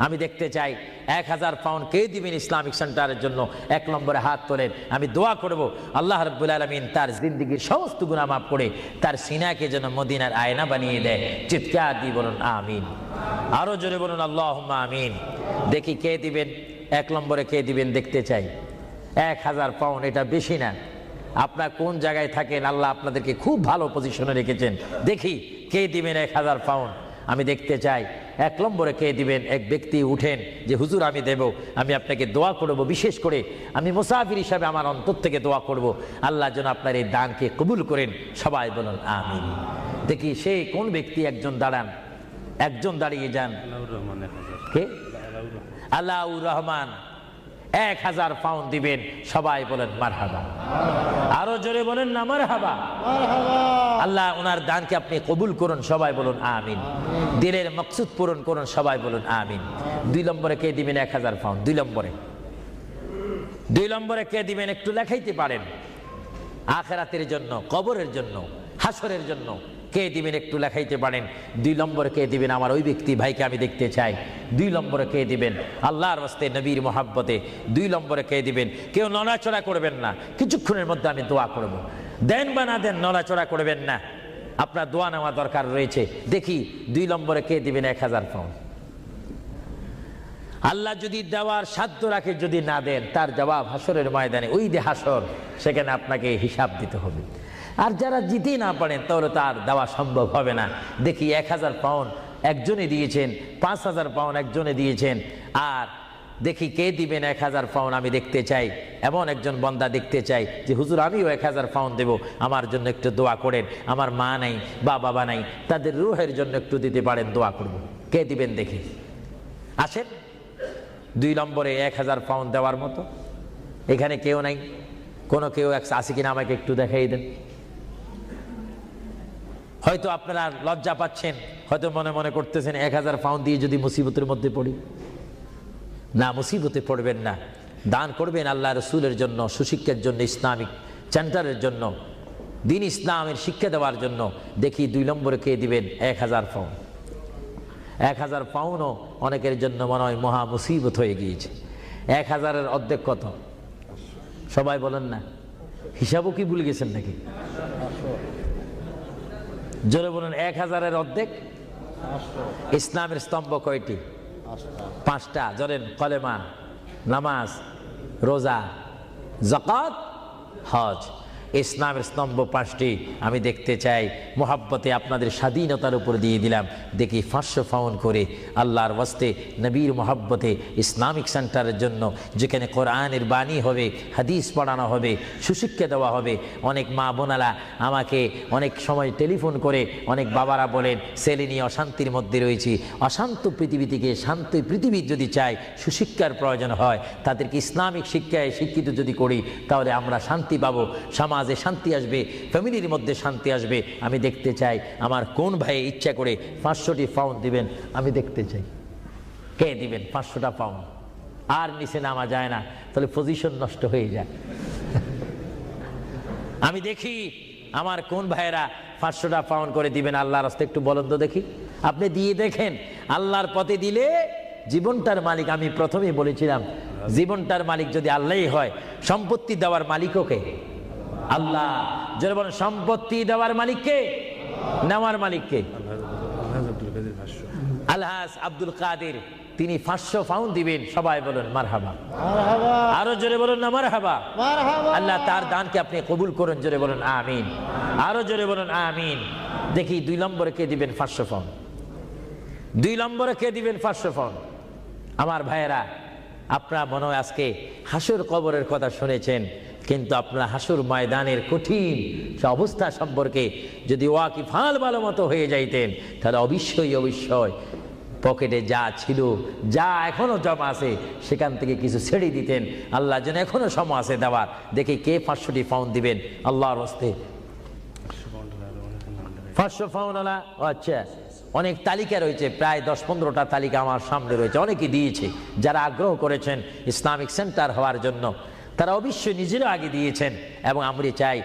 আমি দেখতে চাই 1000 পাউন্ড কে দিবেন ইসলামিক সেন্টারের জন্য? 1 নম্বরে হাত তোলেন। আমি দোয়া করব আল্লাহ রাব্বুল আলামিন তার জিন্দেগীর সমস্ত গুনাহ মাফ করে তার সিনাকে যেন মদিনার আয়না বানিয়ে দেয়। চিৎকার দিয়ে বলুন আমিন। আরো জোরে বলুন আল্লাহুম্মা আমিন। দেখি কে দিবেন 1 নম্বরে কে দিবেন দেখতে চাই। 1000 পাউন্ড এটা বেশি না। আপনার কোন জায়গায় থাকেন, আল্লাহ আপনাদেরকে খুব ভালো পজিশনে রেখেছেন। দেখি কে দিবেন 1000 পাউন্ড? আমি দেখতে চাই 1 নম্বরে কে দিবেন। এক ব্যক্তি উঠেন যে হুজুর আমি দেব, আমি আপনাকে দোয়া করব, বিশেষ করে আমি মুসাফির হিসাবে আমার অন্তর থেকে দোয়া করব আল্লাহ যেন আপনার এই দানকে কবুল করেন। সবাই বলুন আমিন। দেখি সেই কোন ব্যক্তি? একজন দাঁড়ান, একজন দাঁড়িয়ে যান। কে? আলাউর রহমান 1000 পাউন্ড দিবেন। সবাই বলেন মারহাবা। আরো জোরে বলেন না মারহাবা। আল্লাহ ওনার দানকে আপনি কবুল করুন। সবাই বলুন আমিন। দিলের মকসুদ পূরণ করুন। সবাই বলুন আমিন। 2 নম্বরে কে দিবেন 1000 পাউন্ড? 2 নম্বরে কে দিবেন? একটু লেখাইতে পারেন। আখিরাতের জন্য, কবরের জন্য, হাসরের জন্য কে দিবেন? একটু লেখাইতে পারেন। 2 নম্বরে কে দিবেন? আমার ওই ব্যক্তি ভাইকে আমি দেখতে চাই। 2 নম্বরে কে দিবেন? আল্লাহর ওয়াস্তে, নবীর মোহাব্বতে 2 নম্বরে কে দিবেন? কেউ নড়াচড়া করবেন না, কিছুক্ষণের মধ্যে আমি দোয়া করব। দেন বা না দেন, নড়াচড়া করবেন না, আপনার দোয়া নেওয়া দরকার রয়েছে। দেখি 2 নম্বরে কে দিবেন 1000 পাউন্ড? আল্লাহ যদি দেওয়ার সাধ্য রাখে, যদি না দেন তার জবাব হাসরের ময়দানে, ওই যে হাসর, সেখানে আপনাকে হিসাব দিতে হবে। আর যারা জিতে না পারেন তাহলে তার দেওয়া সম্ভব হবে না। দেখি 1000 পাউন্ড একজনে দিয়েছেন, 5000 পাউন্ড একজনে দিয়েছেন, আর দেখি কে দিবেন 1000 পাউন্ড আমি দেখতে চাই। এমন একজন বান্দা দেখতে চাই যে হুজুর আমিও 1000 পাউন্ড দেব, আমার জন্য একটু দোয়া করেন, আমার মা নাই বা বাবা নাই, তাদের রুহের জন্য একটু দিতে পারেন, দোয়া করব। কে দিবেন দেখি? আসেন 2 নম্বরে 1000 পাউন্ড দেওয়ার মতো এখানে কেউ নাই? কোনো কেউ আছে কিনা আমাকে একটু দেখাই দেন। হয়তো আপনারা লজ্জা পাচ্ছেন, হয়তো মনে মনে করতেছেন 1000 পাউন্ড দিয়ে যদি মুসিবতের মধ্যে পড়ি। না, মুসিবতে পড়বেন না, দান করবেন আল্লাহ রসুলের জন্য, সুশিক্ষার জন্য, ইসলামিক সেন্টারের জন্য, দিন ইসলামের শিক্ষা দেওয়ার জন্য। দেখি 2 নম্বরে কে দিবেন 1000 পাউন্ড। 1000 পাউন্ডও অনেকের জন্য মনে হয় মহা মুসিবত হয়ে গিয়েছে। 1000-এর অর্ধেক কত? সবাই বলেন না, হিসাবও কি ভুলে গেছেন নাকি? জোরে বলুন, 1000-এর অর্ধেক। ইসলামের স্তম্ভ কয়টি? 5টা। জোরেন, কলেমা, নামাজ, রোজা, যাকাত, হজ। ইসলামের স্তম্ভ 5টি। আমি দেখতে চাই, মোহাব্বতে আপনাদের স্বাধীনতার উপর দিয়ে দিলাম, দেখি 500 পাউন্ড করে আল্লাহর ওয়াস্তে, নবীর মোহাব্বতে, ইসলামিক সেন্টারের জন্য, যেখানে কোরআনের বাণী হবে, হাদিস পড়ানো হবে, সুশিক্ষা দেওয়া হবে। অনেক মা বোনারা আমাকে অনেক সময় টেলিফোন করে, অনেক বাবারা বলেন ছেলে নিয়ে অশান্তির মধ্যে রয়েছি। অশান্ত পৃথিবী থেকে শান্ত পৃথিবী যদি চাই, সুশিক্ষার প্রয়োজন হয়, তাদেরকে ইসলামিক শিক্ষায় শিক্ষিত যদি করি, তাহলে আমরা শান্তি পাবো, সমাজে শান্তি আসবে, ফ্যামিলির মধ্যে শান্তি আসবে। আমি দেখতে চাই আমার কোন ভাই ইচ্ছা করে 500টি পাউন্ড দিবেন, আমি দেখতে চাই কে দিবেন 500টা পাউন্ড। আর নিচে নামা যায় না, তাহলে পজিশন নষ্ট হয়ে যায়। আমি দেখি আমার কোন ভাইয়েরা 500টা পাউন্ড করে দিবেন আল্লাহর রাস্তায়, একটু বলেন তো দেখি। আপনি দিয়ে দেখেন, আল্লাহর পথে দিলে জীবনটার মালিক, আমি প্রথমেই বলেছিলাম, জীবনটার মালিক যদি আল্লাহই হয়, সম্পত্তি দেওয়ার মালিকও কে? আল্লাহ। যারা বলেন সম্পত্তি দেওয়ার মালিক কে, নেওয়ার মালিক কে? আলহাজ আব্দুল কাদের, তিনি 500 পাউন্ড দিবেন। সবাই বলেন মারহাবা। আরো জোরে বলুন না মারহাবা। আল্লাহ তার দানকে আপনি কবুল করুন, জোরে বলুন আমিন। আরো জোরে বলুন আমিন। দেখি 2 নম্বরে কে দিবেন 500 পাউন্ড? 2 নম্বরে কে দিবেন 500 পাউন্ড? আমার ভাইয়েরা, আপনারা মনে হয় আজকে হাসর কবরের কথা শুনেছেন, কিন্তু আপনারা হাসর ময়দানের কঠিন সে অবস্থা সম্পর্কে যদি ওয়াকিফাল ভালো মতো হয়ে যাইতেন, তাহলে অবশ্যই পকেটে যা ছিল, যা এখনো জমা আছে, সেখান থেকে কিছু ছেড়ে দিতেন। আল্লাহ যেন এখনো সময় আছে দেওয়ার। দেখি কে 500টি পাউন্ড দিবেন আল্লাহর হস্তে? 500 পাউন্ড আলা। আচ্ছা, অনেক তালিকা রয়েছে, প্রায় 10-15টা তালিকা আমার সামনে রয়েছে। অনেকে দিয়েছে, যারা আগ্রহ করেছেন ইসলামিক সেন্টার হওয়ার জন্য, তারা অবশ্যই নিজেরও আগে দিয়েছেন। এবং আমরা চাই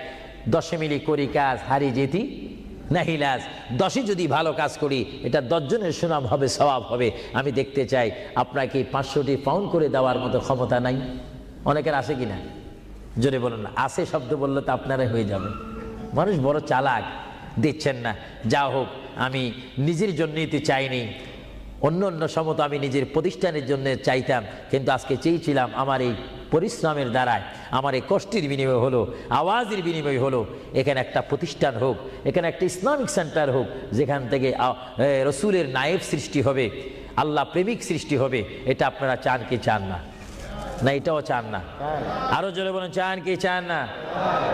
10 মিলি করি কাজ, হারি যেতি নাহিলাজ। 10 যদি ভালো কাজ করি, এটা 10 জনের সুনাম হবে, সওয়াব হবে। আমি দেখতে চাই আপনাকে 500টি পাউন্ড করে দেওয়ার মতো ক্ষমতা নাই? অনেকের আছে কিনা? জোরে বলুন না। আছে শব্দ বললে তো আপনারাই হয়ে যাবে। মানুষ বড় চালাক, দিচ্ছেন না। যা হোক, আমি নিজের জন্যই তো চাইনি, অন্য সময় আমি নিজের প্রতিষ্ঠানের জন্য চাইতাম, কিন্তু আজকে চেয়েছিলাম আমার এই পরিশ্রমের দ্বারায়, আমার এই কষ্টের বিনিময় হলো, আওয়াজের বিনিময় হলো, এখানে একটা প্রতিষ্ঠান হোক, এখানে একটা ইসলামিক সেন্টার হোক, যেখান থেকে রসুলের নায়েব সৃষ্টি হবে, আল্লাহ প্রেমিক সৃষ্টি হবে। এটা আপনারা চান কি চান না? না এটাও চান না? আরো জোরে বলেন, চান কি চান না?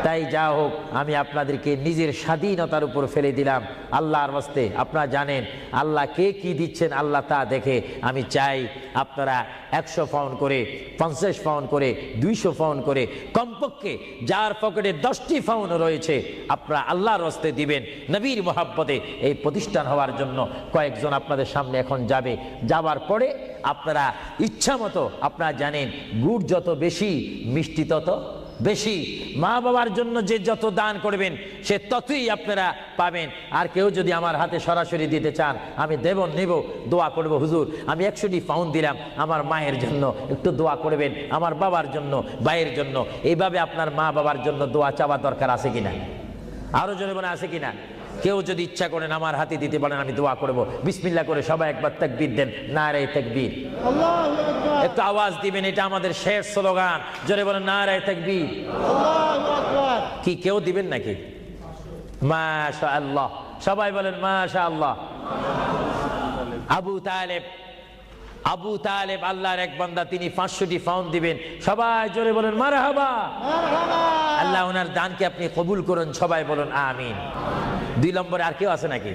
তাই যা হোক, আমি আপনাদেরকে নিজের স্বাধীনতার উপর ফেলে দিলাম আল্লাহর ওয়াস্তে। আপনারা জানেন আল্লাহ কে কি দিচ্ছেন, আল্লাহ তা দেখে। আমি চাই আপনারা 100 পাউন্ড করে, 50 পাউন্ড করে, 200 পাউন্ড করে, কমপক্ষে যার পকেটে 10টি পাউন্ড রয়েছে, আপনারা আল্লাহর ওয়াস্তে দিবেন নবীর মোহাব্বতে। এই প্রতিষ্ঠান হওয়ার জন্য কয়েকজন আপনাদের সামনে এখন যাবে। যাবার পরে আপনারা ইচ্ছা মতো, আপনারা জানেন গুড় যত বেশি, মিষ্টি তত বেশি। মা বাবার জন্য যে যত দান করবেন, সে ততই আপনারা পাবেন। আর কেউ যদি আমার হাতে সরাসরি দিতে চান, আমি নেব, দোয়া করব, হুজুর আমি 100টি পাউন্ড দিলাম, আমার মায়ের জন্য একটু দোয়া করবেন, আমার বাবার জন্য, ভাইয়ের জন্য। এইভাবে আপনার মা বাবার জন্য দোয়া চাওয়া দরকার আছে কিনা? আরো জোরে বলে আছে কিনা? কেউ যদি ইচ্ছা করেন আমার হাতে দিতে পারেন, আমি দোয়া করব। বিসমিল্লাহ করে সবাই একবার তাকবীর দেন, নারে তাকবীর। আল্লাহু আকবার, একটু আওয়াজ দিবেন, এটা আমাদের শেষ স্লোগান। জোরে বলেন নারে তাকবীর। আল্লাহু আকবার। কি কেউ দিবেন নাকি? মাশাআল্লাহ, সবাই বলেন মাশাআল্লাহ। আবু তালেব আল্লাহর এক বান্দা, তিনি 500টি পাউন্ড দিবেন। সবাই জোরে বলেন মারহাবা। মারহাবা। আল্লাহ ওনার দানকে আপনি কবুল করুন, সবাই বলেন আমিন। 2 নম্বরে আর কেউ আছে নাকি?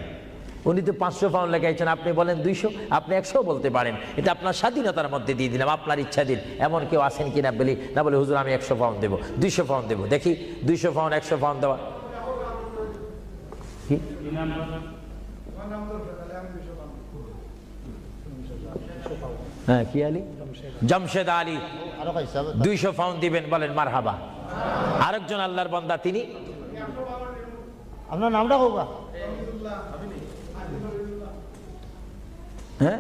উনি তো 500 পাউন্ড লেখাইছেন, আপনি বলেন 200, আপনি 100 বলতে পারেন। এটা আপনার স্বাধীনতার মধ্যে দিয়ে দিলাম, আপনার ইচ্ছা দিন। এমন কেউ আছেন কিনা বলি না, বলে হুজুর আমি 100 পাউন্ড দেবো, 200 পাউন্ড দেবো। দেখি 200 পাউন্ড 100 পাউন্ড দেওয়া কি? হ্যাঁ, কি আলী? জমশেদ আলী 200 পাউন্ড দিবেন, বলেন মারহাবা। আরেকজন আল্লাহর বান্দা, তিনি আপনার নামটা কোকা? হ্যাঁ,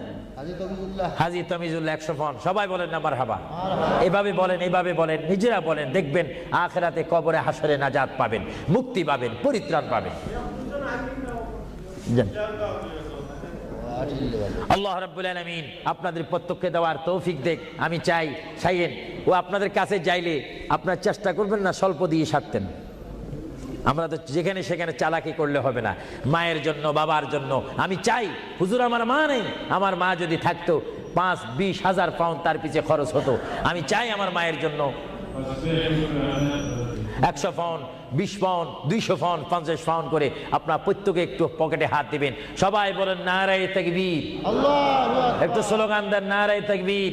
হাজী তমিজুল্লাহ 100 পাউন্ড। সবাই বলেন না মারহাবা। এভাবে বলেন, এইভাবে বলেন, নিজেরা বলেন, দেখবেন আখিরাতে কবরে হাসরে নাজাত পাবেন, মুক্তি পাবেন, পরিত্রাণ পাবেন। আল্লাহ রাব্বুল আলামিন আপনাদের প্রত্যেককে দেওয়ার তৌফিক দেখ। আমি চাই চাইয়েন ও আপনাদের কাছে যাইলে আপনার চেষ্টা করবেন না স্বল্প দিয়ে সারতেন। আমরা তো যেখানে সেখানে চালাকি করলে হবে না। মায়ের জন্য, বাবার জন্য আমি চাই, হুজুর আমার মা নেই, আমার মা যদি থাকতো 5-20 হাজার পাউন্ড তার পিছে খরচ হতো। আমি চাই আমার মায়ের জন্য 100 পাউন্ড, 20 পাউন্ড, 200 পাউন্ড, 50 পাউন্ড করে আপনার প্রত্যেকে একটু পকেটে হাত দিবেন। সবাই বলেন নারে তাকবীর। একটু স্লোগান দেন, নারে তাকবীর।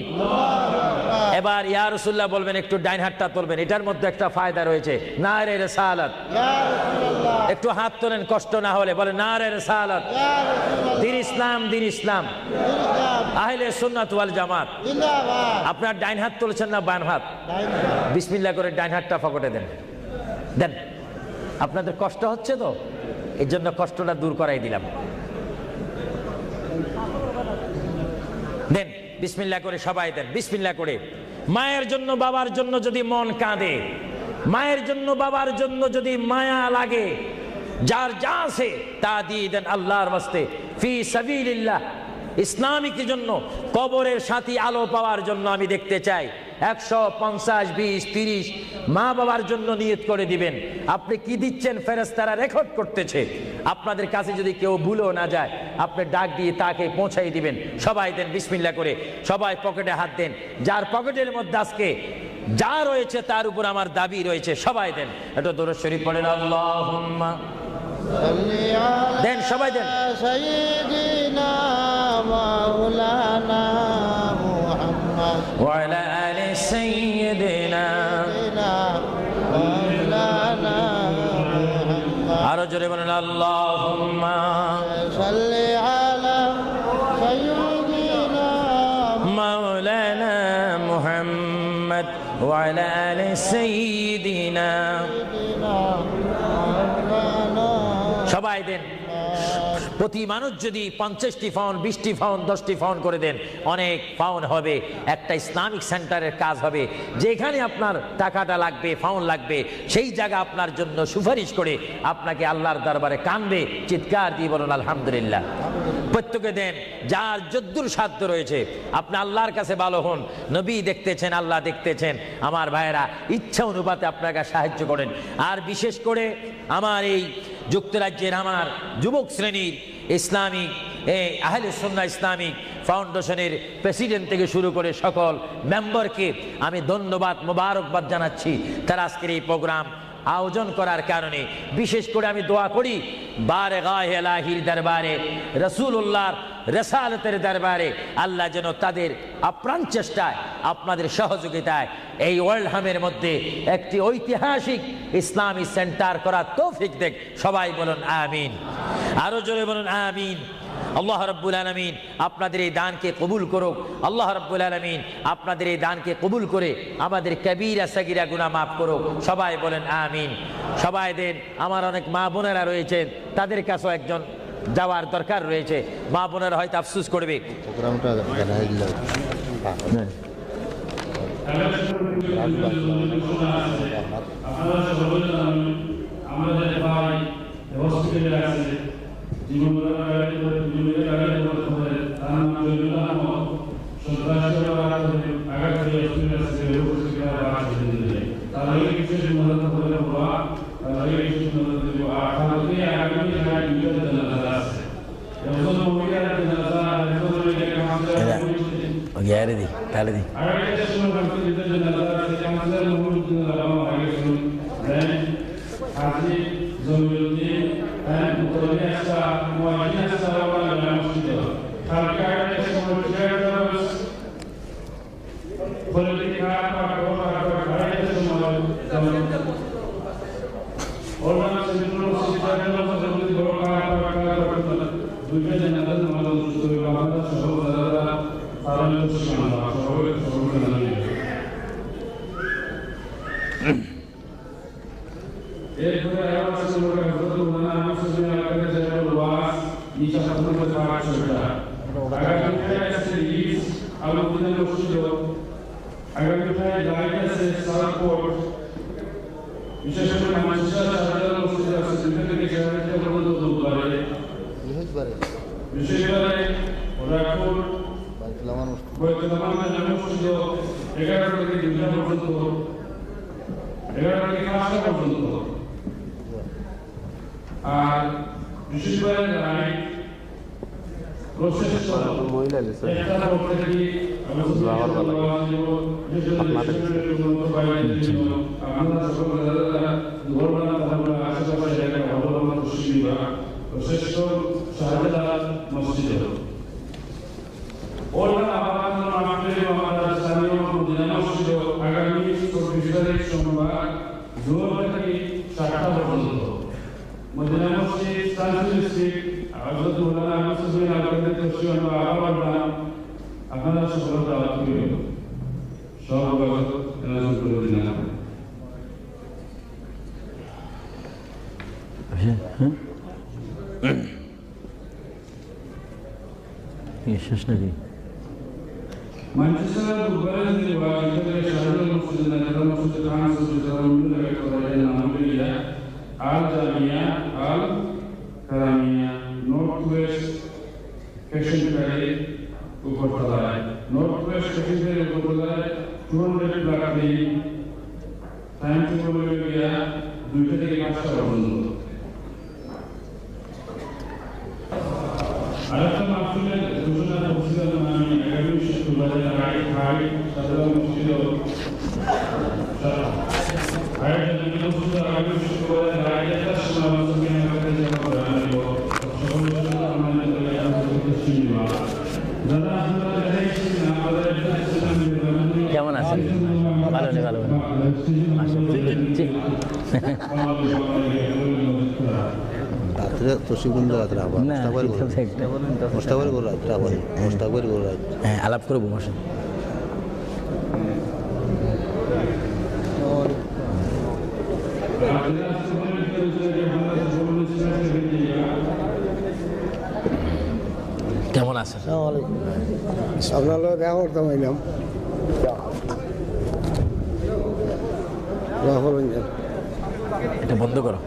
এবার ইয়া রাসূলুল্লাহ বলবেন, একটু ডাইন হাতটা তুলবেন, এটার মধ্যে একটা ফায়দা রয়েছে, নারে রিসালাত। একটু হাত তোলেন কষ্ট না হলে, বলেন নারে রিসালাত। দিন ইসলাম, দিন ইসলাম, আহলে সুন্নাত ওয়াল জামাত। আপনার ডাইন হাত তুলছেন না বাম হাত? বিসমিল্লাহ করে ডাইন হাতটা পকেটে দেন, দেন। আপনাদের কষ্ট হচ্ছে তো, এর জন্য কষ্টটা দূর করাই দিলাম। দেন বিসমিল্লাহ করে, সবাই দেন বিসমিল্লাহ করে। মায়ের জন্য, বাবার জন্য যদি মন কাঁদে, মায়ের জন্য, বাবার জন্য যদি মায়া লাগে, যার যা আছে তা দিয়ে দেন আল্লাহর ওয়াস্তে, ফি সাবিলিল্লাহ। ইসলামিক জন্য, কবরের সাথী আলো পাওয়ার জন্য আমি দেখতে চাই 150, 20, 30 মা বাবার জন্য নিয়ত করে দিবেন। আপনি কি দিচ্ছেন ফেরেশতারা রেকর্ড করতেছে। আপনাদের কাছে যদি কেউ ভুলেও না যায়, আপনি ডাক দিয়ে তাকে পৌঁছাই দিবেন। সবাই দেন বিসমিল্লাহ করে, সবাই পকেটে হাত দেন। যার পকেটের মধ্যে আজকে যা রয়েছে তার উপর আমার দাবি রয়েছে, সবাই দেন। এটা দরুদ শরীফ পড়েন, আল্লাহুম্মা দেন, সবাই দেন। সাইয়্যিদিনা মাওলানা মুহাম্মদ ওয়া আলা আলি সাইয়্যিদিনা মাওলানা মুহাম্মদ। আরো জোরে বলেন, আল্লাহুম্মা সাল্লি আলা সাইয়্যিদিনা মাওলানা মুহাম্মদ ওয়া আলা আলি সাইয়্যিদিনা। সবাই দেন। প্রতি মানুষ যদি 50টি পাউন্ড, 20টি পাউন্ড, 10টি পাউন্ড করে দেন, অনেক পাউন্ড হবে। একটা ইসলামিক সেন্টারের কাজ হবে, যেখানে আপনার টাকাটা লাগবে, পাউন্ড লাগবে, সেই জায়গা আপনার জন্য সুপারিশ করে আপনাকে আল্লাহর দরবারে কানবে, চিৎকার দিয়ে বলুন আলহামদুলিল্লাহ। প্রত্যেকে দেন, যার যদ্দুর সাধ্য রয়েছে। আপনি আল্লাহর কাছে ভালো হন, নবী দেখতেছেন, আল্লাহ দেখতেছেন। আমার ভাইয়েরা, ইচ্ছা অনুপাতে আপনাকে সাহায্য করেন। আর বিশেষ করে আমার এই যুক্তরাজ্যের আমার যুবক শ্রেণীর ইসলামিক আহলে সুন্নাহ ইসলামিক ফাউন্ডেশনের প্রেসিডেন্ট থেকে শুরু করে সকল মেম্বারকে আমি ধন্যবাদ, মোবারকবাদ জানাচ্ছি। তারা আজকের এই প্রোগ্রাম আয়োজন করার কারণে বিশেষ করে আমি দোয়া করি, বারগাহে ইলাহির দরবারে, রাসূলুল্লাহর রিসালাতের দরবারে আল্লাহ যেন তাদের আপ্রাণ চেষ্টায়, আপনাদের সহযোগিতায় এই ওয়ার্ল্ড হামের মধ্যে একটি ঐতিহাসিক ইসলামী সেন্টার করার তৌফিক দেখ। সবাই বলুন আমিন, আরো জোরে বলুন আমিন। আল্লাহ রাব্বুল আলামিন আপনাদের এই দানকে কবুল করুক। আল্লাহ রাব্বুল আলামিন আপনাদের এই দানকে কবুল করে আমাদের কবিরা সাগীরা গুনাহ মাফ করুক। সবাই বলেন আমিন। সবাই দেন। আমার অনেক মা বোনেরা রয়েছেন, তাদের কাছেও একজন যাওয়ার দরকার রয়েছে। মা বোনেরা হয়তো আফসোস করবে। প্রোগ্রামটা জানাই দিলাম। আমাদের ভাই হসপিটালে আছে গ্যারে দি তাহলে দি বিশেষ করে মানুষের সাধারণ মসজিদ আছে যেখানে গিয়ে পর্যন্ত দূর করে বিশেষ করে রাখুন বৈদ্যমান মসজিদ 11 থেকে 2 পর্যন্ত 11 থেকে 5 পর্যন্ত আর বিশেষ করে রাই প্রসেস মহিলা লেসা মদিনা মসজিদ সানসুল স্ট্রিট হযরত মাওলানা আহমদ সুবহান আল-কাদের তশরিফ আপনারা সকল দাওয়াত করিবেন সব এনাজুল করে দিন শেষ নাকি Manchester Bucharest was the Shahrul Muslim Nazar Masjid Khan Sultan Nambiya Al Jamia Al Karamia Northwest Fashion Fair Uppertalai Northwest Fashion Fair Uppertalai 200 block the time to Bolivia 2 থেকে 5টা পর্যন্ত আরেকটা মাহফিলের ঘোষণা করছিলাম আমি একাডেমি শিক্ষকবাদের রায় খাই সাধারণ মসজিদ আরেকটা মসজিদ একাডেমি শিক্ষকবাদের রায় একটা সমালোচনা আমাদের জন্য জানাবো সকলের জন্য আমাদের দাদা আপনারা দেখেছেন আমাদের কেমন আছেন ভালো নেই ভালো রাত্রে তসিবুন্দ রাত্রে আবার মোস্তাকবার করে রাত্রে আবার মোস্তাকবার করে রাত্রে হ্যাঁ আলাপ করবো বসে কেমন আছেন আপনার লোক দেখা করতাম এলাম এটা বন্ধ করো